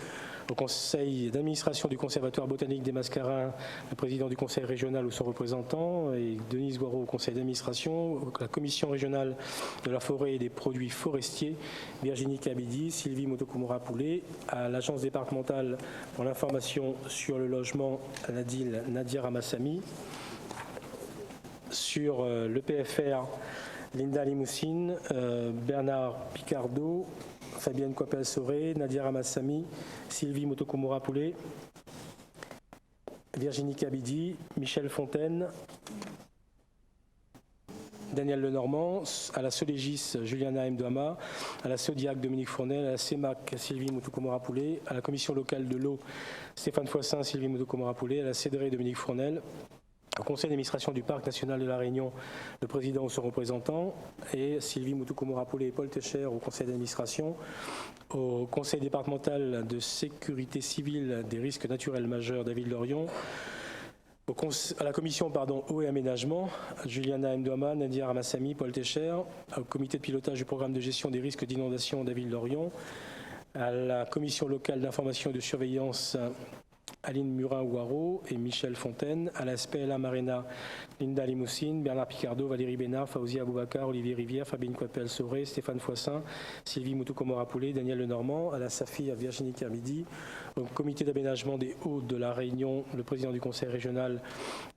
Au Conseil d'administration du Conservatoire botanique des Mascarins, le président du Conseil régional ou son représentant, et Denise Guaro au Conseil d'administration. La Commission régionale de la forêt et des produits forestiers, Virginie Kabidi, Sylvie Moutoukou-Marapoulé. À l'Agence départementale pour l'information sur le logement, à l'ADIL, Nadia Ramassami. Sur le PFR, Linda Limoussine, Bernard Picardo, Fabienne Coppel-Soré, Nadia Ramassami, Sylvie Moutoukou-Marapoulé, Virginie Kabidi, Michel Fontaine, Daniel Lenormand. À la Solégis, Juliana Mdouama. À la Sodiac, Dominique Fournel. À la CEMAC, Sylvie Moutoukou-Marapoulé. À la Commission locale de l'eau, Stéphane Foissin, Sylvie Moutoukou-Marapoulé. À la CEDRE, Dominique Fournel. Au Conseil d'administration du Parc national de la Réunion, le président ou son représentant, et Sylvie Moutoukou-Marapoulé et Paul Técher au Conseil d'administration. Au Conseil départemental de sécurité civile des risques naturels majeurs, David Lorion. À la commission eau et aménagement, Juliana Mdouama, Nadia Ramassami, Paul Técher. Au comité de pilotage du programme de gestion des risques d'inondation, David Lorion. À la commission locale d'information et de surveillance, Aline Murin-Ouaro et Michel Fontaine. À la SPLA Marina, Linda Limoussine, Bernard Picardo, Valérie Bénard, Faouzia Aboubacar, Olivier Rivière, Fabienne Coppel-Soré, Stéphane Foissin, Sylvie Moutoukou-Marapoulé, Daniel Lenormand. À la SAFI, à Virginie Kermidi. Au comité d'aménagement des Hauts de la Réunion, le président du conseil régional,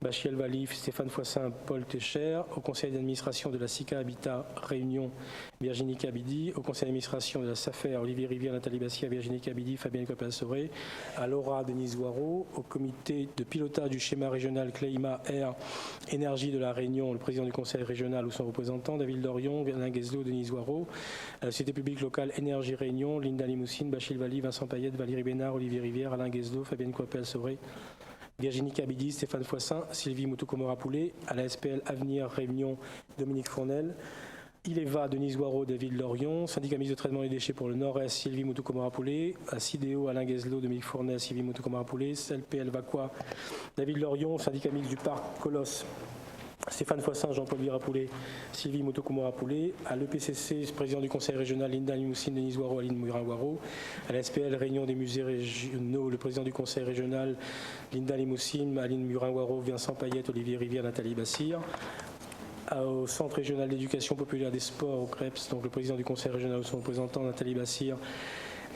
Bachir Valif, Stéphane Foissin, Paul Técher. Au conseil d'administration de la SICA Habitat Réunion, Virginie Kabidi. Au conseil d'administration de la SAFER, Olivier Rivière, Nathalie Bassia, Virginie Kabidi, Fabienne Coppel-Soré. À l'ORA, Denise Guaro. Au comité de pilotage du schéma régional Climat Air Énergie de la Réunion, le président du conseil régional ou son représentant, David Lorion, Alain Gueslo, Denise Guaro. À la société publique locale Énergie Réunion, Linda Limoussine, Bachir Vali, Vincent Payette, Valérie Bénard, Olivier Rivière, Alain Gueslo, Fabienne Coppel-Soré, Virginie Kabidi, Stéphane Foissin, Sylvie Moutoukou-Marapoulé. À la SPL Avenir Réunion, Dominique Fournel. ILEVA, Denise Guaro, David Lorion. Syndicat mixte de traitement des déchets pour le Nord-Est, Sylvie Moutoukou-Marapoulé. À CIDEO, Alain Gueslo, Dominique Fournel, Sylvie Moutoukou-Marapoulé. CLPL Vaqua, David Lorion. Syndicat mixte du Parc Colosse, Stéphane Foissin, Jean-Paul Virapoulé, Sylvie Moutoukou-Marapoulé. À l'EPCC, président du conseil régional, Linda Limoussine, Denise Guaro, Aline Murin-Guaro. À la SPL Réunion des musées régionaux, le président du conseil régional, Linda Limoussine, Aline Murin-Guaro, Vincent Payette, Olivier Rivière, Nathalie Bassir. Au Centre régional d'éducation populaire des sports, au CREPS, donc le président du conseil régional ou son représentant, Nathalie Bassir,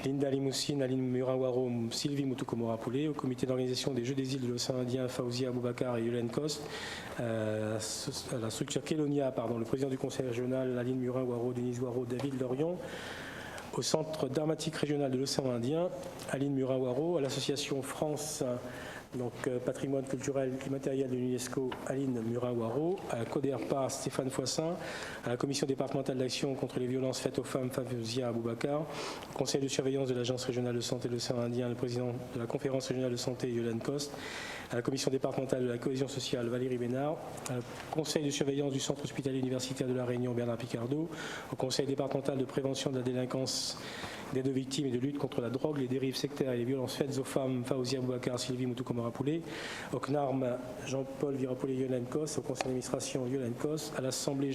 Linda Limoussine, Aline Murin-Guaro, Sylvie Moutoukou-Marapoulé. Au comité d'organisation des Jeux des îles de l'océan Indien, Faouzia Aboubacar et Yolène Coste. À la structure Kélonia, le président du conseil régional, Aline Murin-Guaro, Denise Guaro, David Lorion. Au centre dramatique régional de l'océan Indien, Aline Murin-Guaro. À l'association France, patrimoine culturel immatériel de l'UNESCO, Aline Murin-Guaro. À la CODERPA, Stéphane Foissin. À la commission départementale d'action contre les violences faites aux femmes, Faouzia Aboubacar. Au conseil de surveillance de l'agence régionale de santé de l'océan Indien, le président de la conférence régionale de santé, Yolène Coste. À la commission départementale de la cohésion sociale, Valérie Bénard. Au conseil de surveillance du centre hospitalier universitaire de la Réunion, Bernard Picardo. Au conseil départemental de prévention de la délinquance, d'aide aux victimes et de lutte contre la drogue, les dérives sectaires et les violences faites aux femmes, Faouzia Aboubacar, Sylvie Moutoukou-Marapoulé. Au CNARM, Jean-Paul Virapoulé, Yolène Coste. Au conseil d'administration, Yolène Coste. À l'Assemblée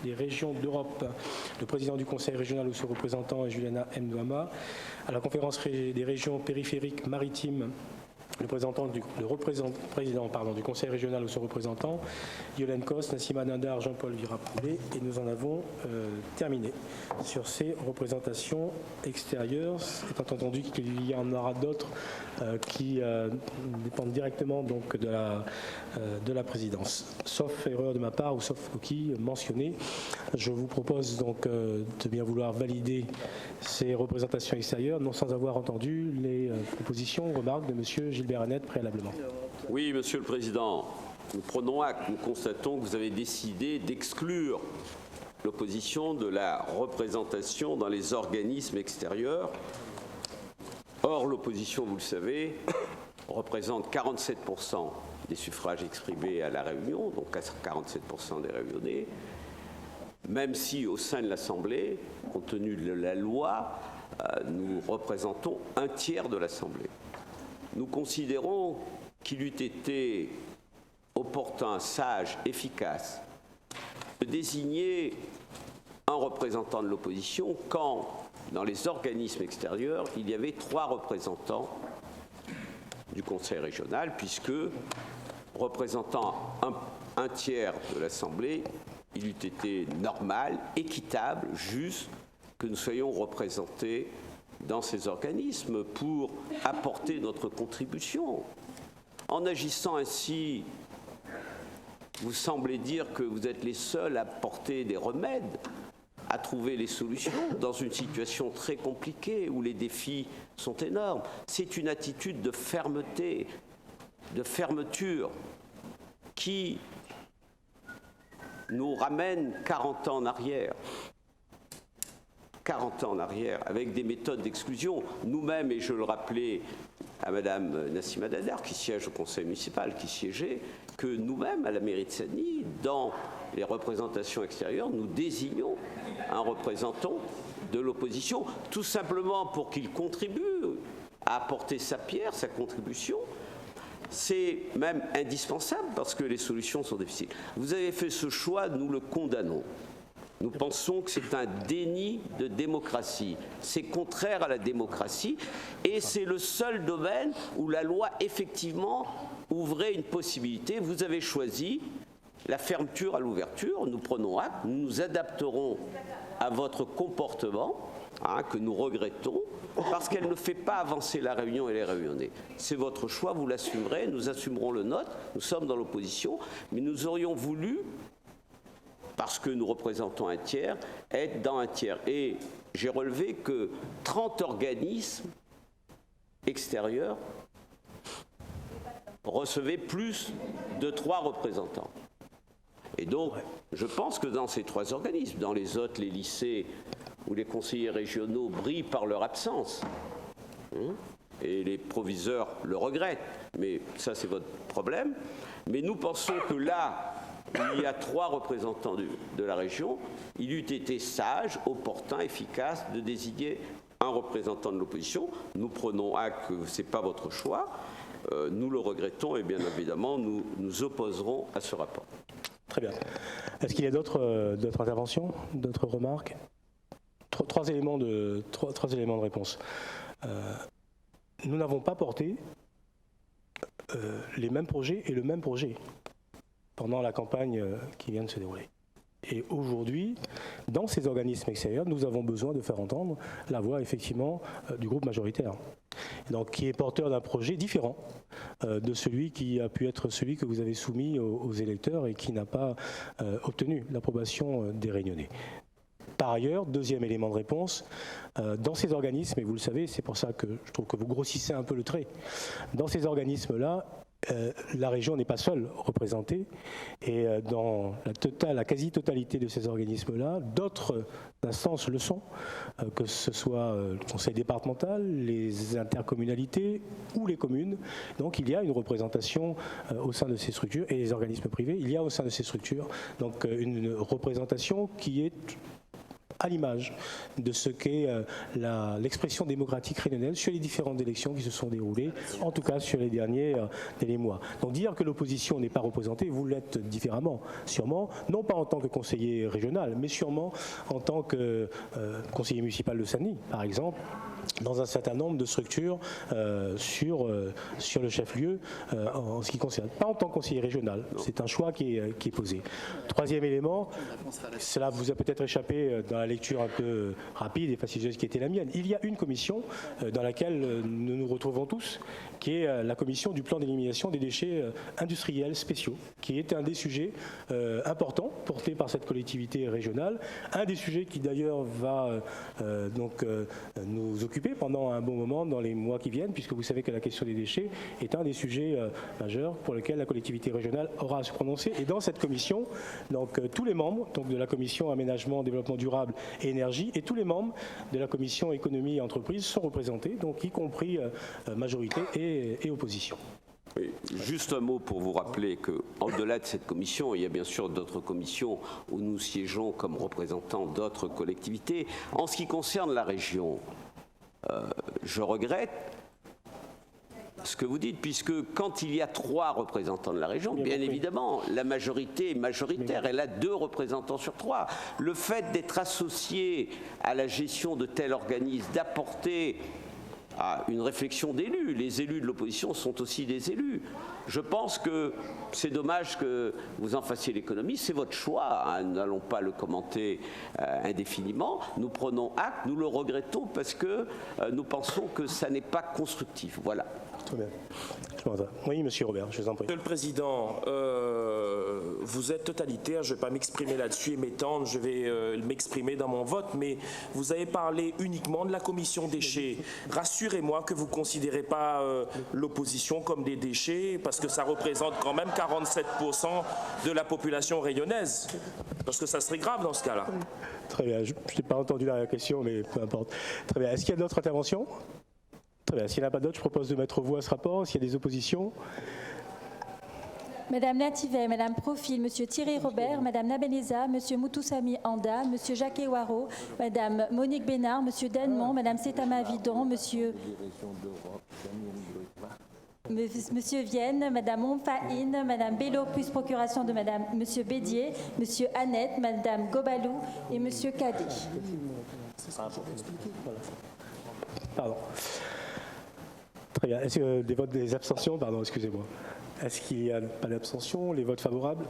des régions d'Europe, le président du conseil régional ou son représentant est Juliana Mdouama. À la conférence des régions périphériques maritimes, le président du conseil régional ou son représentant, Yolène Coste, Nassima Nindar, Jean-Paul Virapoulé. Et nous en avons terminé sur ces représentations extérieures, étant entendu qu'il y en aura d'autres qui dépendent directement de la présidence. Sauf erreur de ma part ou sauf coquille mentionnée, je vous propose donc de bien vouloir valider ces représentations extérieures, non sans avoir entendu les propositions, remarques de M. Gilbert Annette préalablement. Oui, Monsieur le Président, nous prenons acte, nous constatons que vous avez décidé d'exclure l'opposition de la représentation dans les organismes extérieurs. Or, l'opposition, vous le savez, représente 47% des suffrages exprimés à la réunion, donc 47% des réunionnais, même si au sein de l'Assemblée, compte tenu de la loi, nous représentons un tiers de l'Assemblée. Nous considérons qu'il eût été opportun, sage, efficace de désigner un représentant de l'opposition quand, dans les organismes extérieurs, il y avait 3 représentants du Conseil régional, puisque représentant un tiers de l'Assemblée, il eût été normal, équitable, juste que nous soyons représentés dans ces organismes pour apporter notre contribution. En agissant ainsi, vous semblez dire que vous êtes les seuls à apporter des remèdes, à trouver les solutions dans une situation très compliquée où les défis sont énormes. C'est une attitude de fermeté, de fermeture qui nous ramène 40 ans en arrière. 40 ans en arrière, avec des méthodes d'exclusion. Nous-mêmes, et je le rappelais à Mme Nassima Dadar, qui siège au conseil municipal, qui siégeait, que nous-mêmes, à la mairie de Sagny, dans les représentations extérieures, nous désignons un représentant de l'opposition, tout simplement pour qu'il contribue à apporter sa pierre, sa contribution. C'est même indispensable parce que les solutions sont difficiles. Vous avez fait ce choix, nous le condamnons. Nous pensons que c'est un déni de démocratie. C'est contraire à la démocratie et c'est le seul domaine où la loi, effectivement, ouvrait une possibilité. Vous avez choisi la fermeture à l'ouverture. Nous prenons acte, nous nous adapterons à votre comportement, que nous regrettons, parce qu'elle ne fait pas avancer la réunion et les réunionnais. C'est votre choix, vous l'assumerez, nous assumerons le nôtre. Nous sommes dans l'opposition, mais nous aurions voulu, parce que nous représentons un tiers, être dans un tiers. Et j'ai relevé que 30 organismes extérieurs recevaient plus de 3 représentants. Et donc, je pense que dans ces 3 organismes, dans les autres, les lycées où les conseillers régionaux brillent par leur absence, et les proviseurs le regrettent, mais ça c'est votre problème, mais nous pensons que là, il y a 3 représentants de la région, il eût été sage, opportun, efficace de désigner un représentant de l'opposition. Nous prenons acte que ce n'est pas votre choix, nous le regrettons et bien évidemment nous nous opposerons à ce rapport. Très bien. Est-ce qu'il y a d'autres interventions, d'autres remarques ? Trois éléments de réponse. Nous n'avons pas porté les mêmes projets et le même projet pendant la campagne qui vient de se dérouler. Et aujourd'hui, dans ces organismes extérieurs, nous avons besoin de faire entendre la voix, effectivement, du groupe majoritaire. Donc, qui est porteur d'un projet différent de celui qui a pu être celui que vous avez soumis aux électeurs et qui n'a pas obtenu l'approbation des Réunionnais. Par ailleurs, deuxième élément de réponse, dans ces organismes, et vous le savez, c'est pour ça que je trouve que vous grossissez un peu le trait, dans ces organismes-là, la région n'est pas seule représentée et dans la quasi-totalité de ces organismes-là, d'autres instances le sont, que ce soit le conseil départemental, les intercommunalités ou les communes. Donc il y a une représentation au sein de ces structures et les organismes privés, il y a au sein de ces structures donc une représentation qui est à l'image de ce qu'est l'expression démocratique réunionnelle sur les différentes élections qui se sont déroulées, en tout cas sur les derniers mois. Donc dire que l'opposition n'est pas représentée, vous l'êtes différemment, sûrement, non pas en tant que conseiller régional, mais sûrement en tant que conseiller municipal de Sagny, par exemple, dans un certain nombre de structures sur le chef-lieu en ce qui concerne. Pas en tant que conseiller régional, c'est un choix qui est posé. Troisième élément, cela vous a peut-être échappé dans la lecture un peu rapide et fastidieuse qui était la mienne. Il y a une commission dans laquelle nous nous retrouvons tous, qui est la commission du plan d'élimination des déchets industriels spéciaux, qui est un des sujets importants portés par cette collectivité régionale, un des sujets qui d'ailleurs va nous occuper occuper pendant un bon moment dans les mois qui viennent, puisque vous savez que la question des déchets est un des sujets majeurs pour lesquels la collectivité régionale aura à se prononcer. Et dans cette commission, donc tous les membres de la commission aménagement, développement durable et énergie et tous les membres de la commission économie et entreprise sont représentés, donc y compris majorité et opposition. Oui, juste un mot pour vous rappeler qu'au-delà de cette commission, il y a bien sûr d'autres commissions où nous siégeons comme représentants d'autres collectivités. En ce qui concerne la région, je regrette ce que vous dites, puisque quand il y a 3 représentants de la région, bien évidemment, la majorité est majoritaire. Elle a 2 représentants sur 3. Le fait d'être associé à la gestion de tel organisme, d'apporter à une réflexion d'élus. Les élus de l'opposition sont aussi des élus. Je pense que c'est dommage que vous en fassiez l'économie. C'est votre choix. Hein. Nous n'allons pas le commenter indéfiniment. Nous prenons acte, nous le regrettons parce que nous pensons que ça n'est pas constructif. Voilà. Très bien. Oui, monsieur Robert, je vous en prie. Monsieur le Président, vous êtes totalitaire, je ne vais pas m'exprimer là-dessus et m'étendre, je vais m'exprimer dans mon vote, mais vous avez parlé uniquement de la commission déchets. Rassurez-moi que vous ne considérez pas l'opposition comme des déchets, parce que ça représente quand même 47% de la population rayonnaise, parce que ça serait grave dans ce cas-là. Très bien, je n'ai pas entendu la question, mais peu importe. Très bien, est-ce qu'il y a d'autres interventions ? Très bien. S'il n'y en a pas d'autres, je propose de mettre aux voix ce rapport. S'il y a des oppositions. Madame Nativet, Madame Profil, Monsieur Thierry Robert, Madame Nabeneza, Monsieur Moutoussamy Anda, Monsieur Jacques Ewaro, Madame Monique Bénard, Monsieur Denmont, Madame Setama Vidon, Monsieur Vienne, Madame Onfaïne, Madame Bello, plus procuration de Monsieur Bédier, Monsieur Annette, Madame Gobalou et Monsieur Cadet. Pardon. Très bien. Est-ce que des votes des abstentions? Pardon, excusez-moi. Est-ce qu'il n'y a pas d'abstention? Les votes favorables?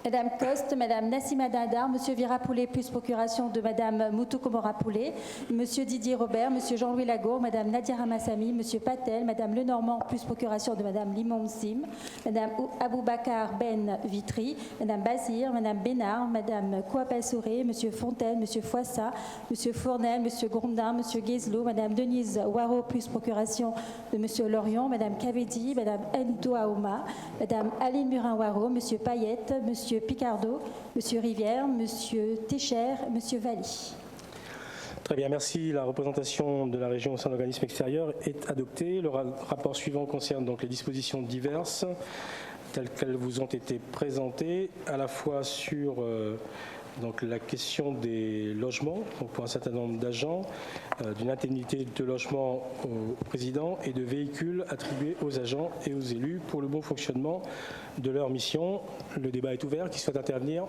Madame Coste, Madame Nassima Dindar, Monsieur Virapoulet, plus procuration de Madame Moutou Komora-Poulet, Monsieur Didier Robert, Monsieur Jean-Louis Lagour, Madame Nadia Ramassami, Monsieur Patel, Madame Lenormand, plus procuration de Madame Limon Sim, Madame Aboubakar Ben Vitry, Madame Bazir, Madame Bénard, Madame Kouapassouré, Monsieur Fontaine, Monsieur Foissa, Monsieur Fournel, Monsieur Grondin, Monsieur Guézelot, Madame Denise Waro, plus procuration de Monsieur Lorion, Madame Cavedi, Madame Ndouaoma, Madame Aline Murin-Waro, Monsieur Payette, Monsieur Picardo, Monsieur Rivière, Monsieur Técher, Monsieur Valli. Très bien, merci. La représentation de la région au sein de l'organisme extérieur est adoptée. Le rapport suivant concerne donc les dispositions diverses telles qu'elles vous ont été présentées, à la fois sur donc la question des logements, donc pour un certain nombre d'agents, d'une indemnité de logement au président et de véhicules attribués aux agents et aux élus pour le bon fonctionnement de leur mission. Le débat est ouvert. Qui souhaite intervenir?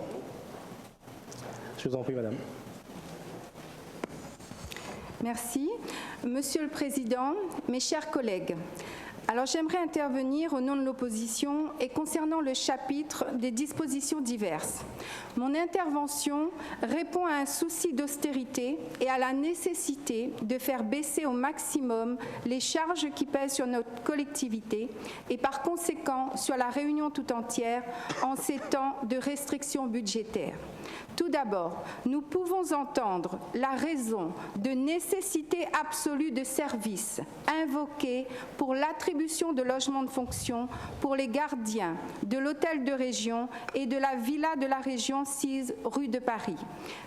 Je vous en prie, madame. Merci. Monsieur le Président, mes chers collègues, alors j'aimerais intervenir au nom de l'opposition et concernant le chapitre des dispositions diverses. Mon intervention répond à un souci d'austérité et à la nécessité de faire baisser au maximum les charges qui pèsent sur notre collectivité et par conséquent sur la Réunion tout entière en ces temps de restrictions budgétaires. Tout d'abord, nous pouvons entendre la raison de nécessité absolue de services invoquée pour l'attribution de logements de fonction pour les gardiens de l'hôtel de région et de la villa de la région 6 rue de Paris.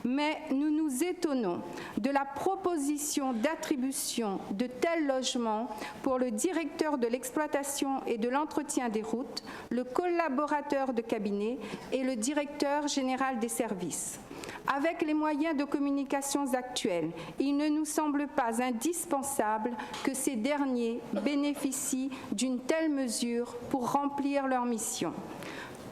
Mais nous nous étonnons de la proposition d'attribution de tels logements pour le directeur de l'exploitation et de l'entretien des routes, le collaborateur de cabinet et le directeur général des services. Avec les moyens de communication actuels, il ne nous semble pas indispensable que ces derniers bénéficient d'une telle mesure pour remplir leur mission.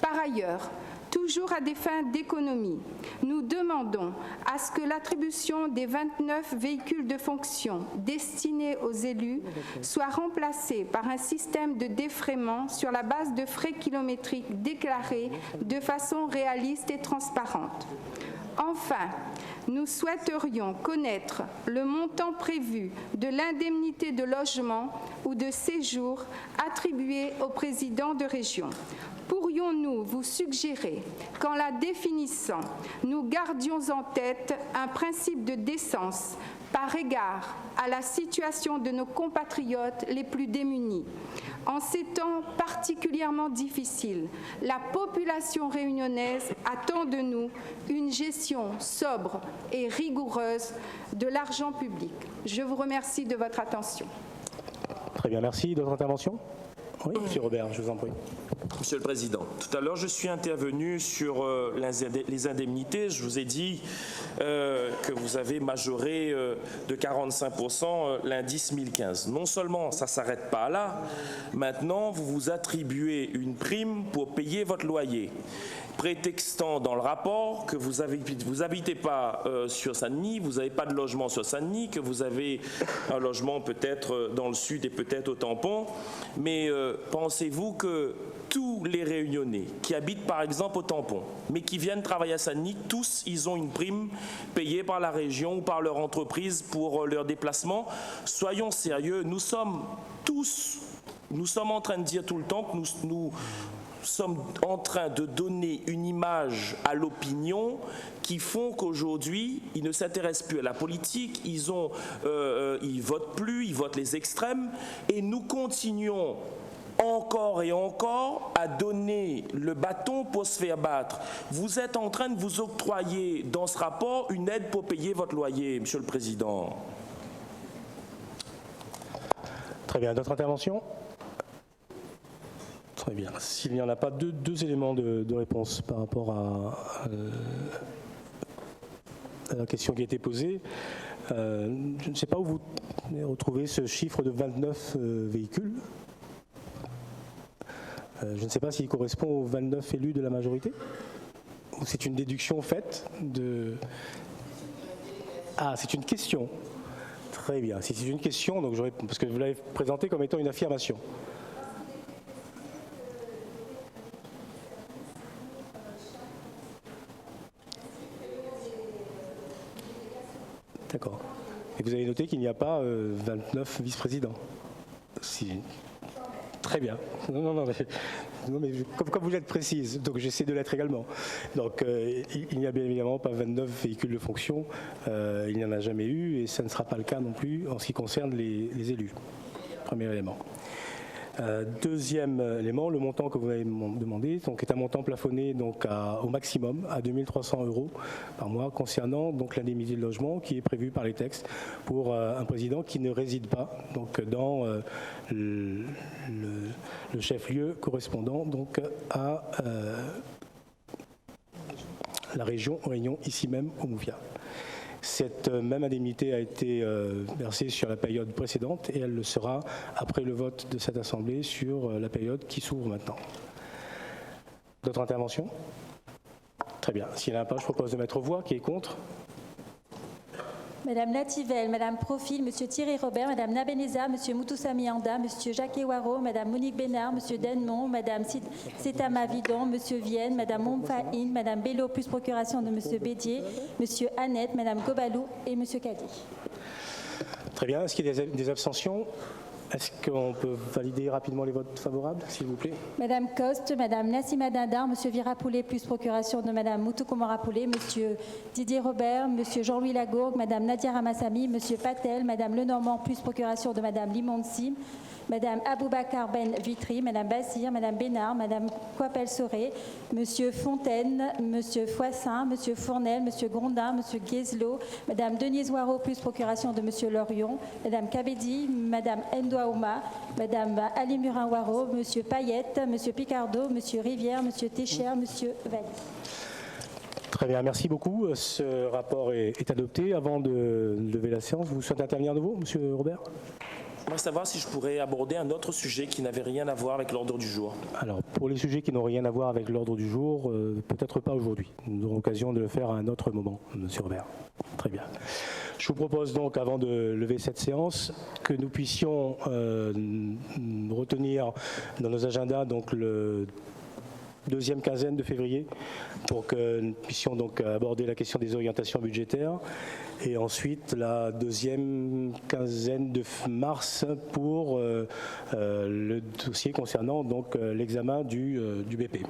Par ailleurs, toujours à des fins d'économie, nous demandons à ce que l'attribution des 29 véhicules de fonction destinés aux élus soit remplacée par un système de défraiement sur la base de frais kilométriques déclarés de façon réaliste et transparente. Enfin, nous souhaiterions connaître le montant prévu de l'indemnité de logement ou de séjour attribuée au président de région. Pourrions-nous vous suggérer qu'en la définissant, nous gardions en tête un principe de décence par égard à la situation de nos compatriotes les plus démunis. En ces temps particulièrement difficiles, la population réunionnaise attend de nous une gestion sobre et rigoureuse de l'argent public. Je vous remercie de votre attention. Très bien, merci. D'autres interventions? Oui, Monsieur Robert, je vous en prie. Monsieur le Président, tout à l'heure, je suis intervenu sur les indemnités. Je vous ai dit que vous avez majoré de 45% l'indice 1015. Non seulement ça ne s'arrête pas là, maintenant, vous vous attribuez une prime pour payer votre loyer, prétextant dans le rapport que vous habitez pas sur Saint-Denis, vous n'avez pas de logement sur Saint-Denis, que vous avez un logement peut-être dans le sud et peut-être au Tampon. Mais pensez-vous que tous les Réunionnais qui habitent par exemple au Tampon, mais qui viennent travailler à Saint-Denis, tous ils ont une prime payée par la région ou par leur entreprise pour leur déplacement? Soyons sérieux, nous sommes en train de dire tout le temps que nous sommes en train de donner une image à l'opinion qui font qu'aujourd'hui, ils ne s'intéressent plus à la politique, ils votent plus, ils votent les extrêmes, et nous continuons encore et encore à donner le bâton pour se faire battre. Vous êtes en train de vous octroyer dans ce rapport une aide pour payer votre loyer, Monsieur le Président. Très bien, d'autres interventions? Très bien. S'il n'y en a pas, deux éléments de réponse par rapport à la question qui a été posée. Je ne sais pas où vous retrouvez ce chiffre de 29 véhicules. Je ne sais pas s'il correspond aux 29 élus de la majorité, ou c'est une déduction faite de... Ah, c'est une question. Très bien. Si c'est une question, donc parce que vous l'avez présenté comme étant une affirmation. D'accord. Et vous avez noté qu'il n'y a pas 29 vice-présidents. Si. Très bien. Non, mais comme vous êtes précise, donc j'essaie de l'être également. Donc il n'y a bien évidemment pas 29 véhicules de fonction, il n'y en a jamais eu et ça ne sera pas le cas non plus en ce qui concerne les élus. Premier élément. Deuxième élément, le montant que vous m'avez demandé donc, est un montant plafonné donc, au maximum à 2 300 € par mois concernant donc, l'indemnité de logement qui est prévue par les textes pour un président qui ne réside pas donc, dans le chef-lieu correspondant donc, à la région Réunion, ici même au Mouvia. Cette même indemnité a été versée sur la période précédente et elle le sera après le vote de cette Assemblée sur la période qui s'ouvre maintenant. D'autres interventions? Très bien. S'il n'y en a pas, je propose de mettre aux voix. Qui est contre? Madame Nativelle, Madame Profil, Monsieur Thierry Robert, Madame Nabeneza, Monsieur Moutoussamy Anda, Monsieur Jacques Ewaro, Madame Monique Bénard, Monsieur Denmont, Madame Setama Vidon, Monsieur Vienne, Madame Momfaïn, Madame Bello, plus procuration de Monsieur Bédier, Monsieur Annette, Madame Gobalou et Monsieur Kadi. Très bien. Est-ce qu'il y a des abstentions? Est-ce qu'on peut valider rapidement les votes favorables, s'il vous plaît? Madame Coste, Madame Nassima Dindar, Monsieur Virapoulet, plus procuration de Madame Moutoukou-Morapoulet, Monsieur Didier Robert, Monsieur Jean-Louis Lagourgue, Madame Nadia Ramassami, Monsieur Patel, Madame Lenormand, plus procuration de Madame Limonsi, Madame Aboubakar Ben Vitry, Madame Bassir, Madame Bénard, Madame Coipel-Soré, Monsieur Fontaine, Monsieur Foissin, Monsieur Fournel, Monsieur Grondin, Monsieur Guézelot, Madame Denise Waro, plus procuration de Monsieur Lorion, Madame Kabedi, Madame Ndouaouma, Madame Ali Murin-Waro, Monsieur Payette, Monsieur Picardo, Monsieur Rivière, Monsieur Técher, Monsieur Valli. Très bien, merci beaucoup. Ce rapport est adopté. Avant de lever la séance, vous souhaitez intervenir à nouveau, Monsieur Robert? J'aimerais savoir si je pourrais aborder un autre sujet qui n'avait rien à voir avec l'ordre du jour. Alors, pour les sujets qui n'ont rien à voir avec l'ordre du jour, peut-être pas aujourd'hui. Nous aurons l'occasion de le faire à un autre moment, Monsieur Robert. Très bien. Je vous propose donc, avant de lever cette séance, que nous puissions retenir dans nos agendas donc, le deuxième quinzaine de février pour que nous puissions donc aborder la question des orientations budgétaires et ensuite la deuxième quinzaine de mars pour le dossier concernant donc l'examen du BP.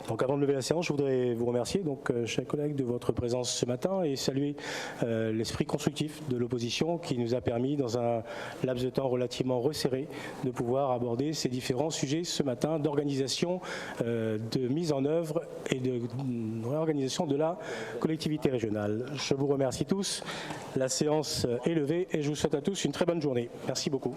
Donc avant de lever la séance, je voudrais vous remercier, donc, chers collègues, de votre présence ce matin et saluer l'esprit constructif de l'opposition qui nous a permis, dans un laps de temps relativement resserré, de pouvoir aborder ces différents sujets ce matin d'organisation, de mise en œuvre et de réorganisation de la collectivité régionale. Je vous remercie tous. La séance est levée et je vous souhaite à tous une très bonne journée. Merci beaucoup.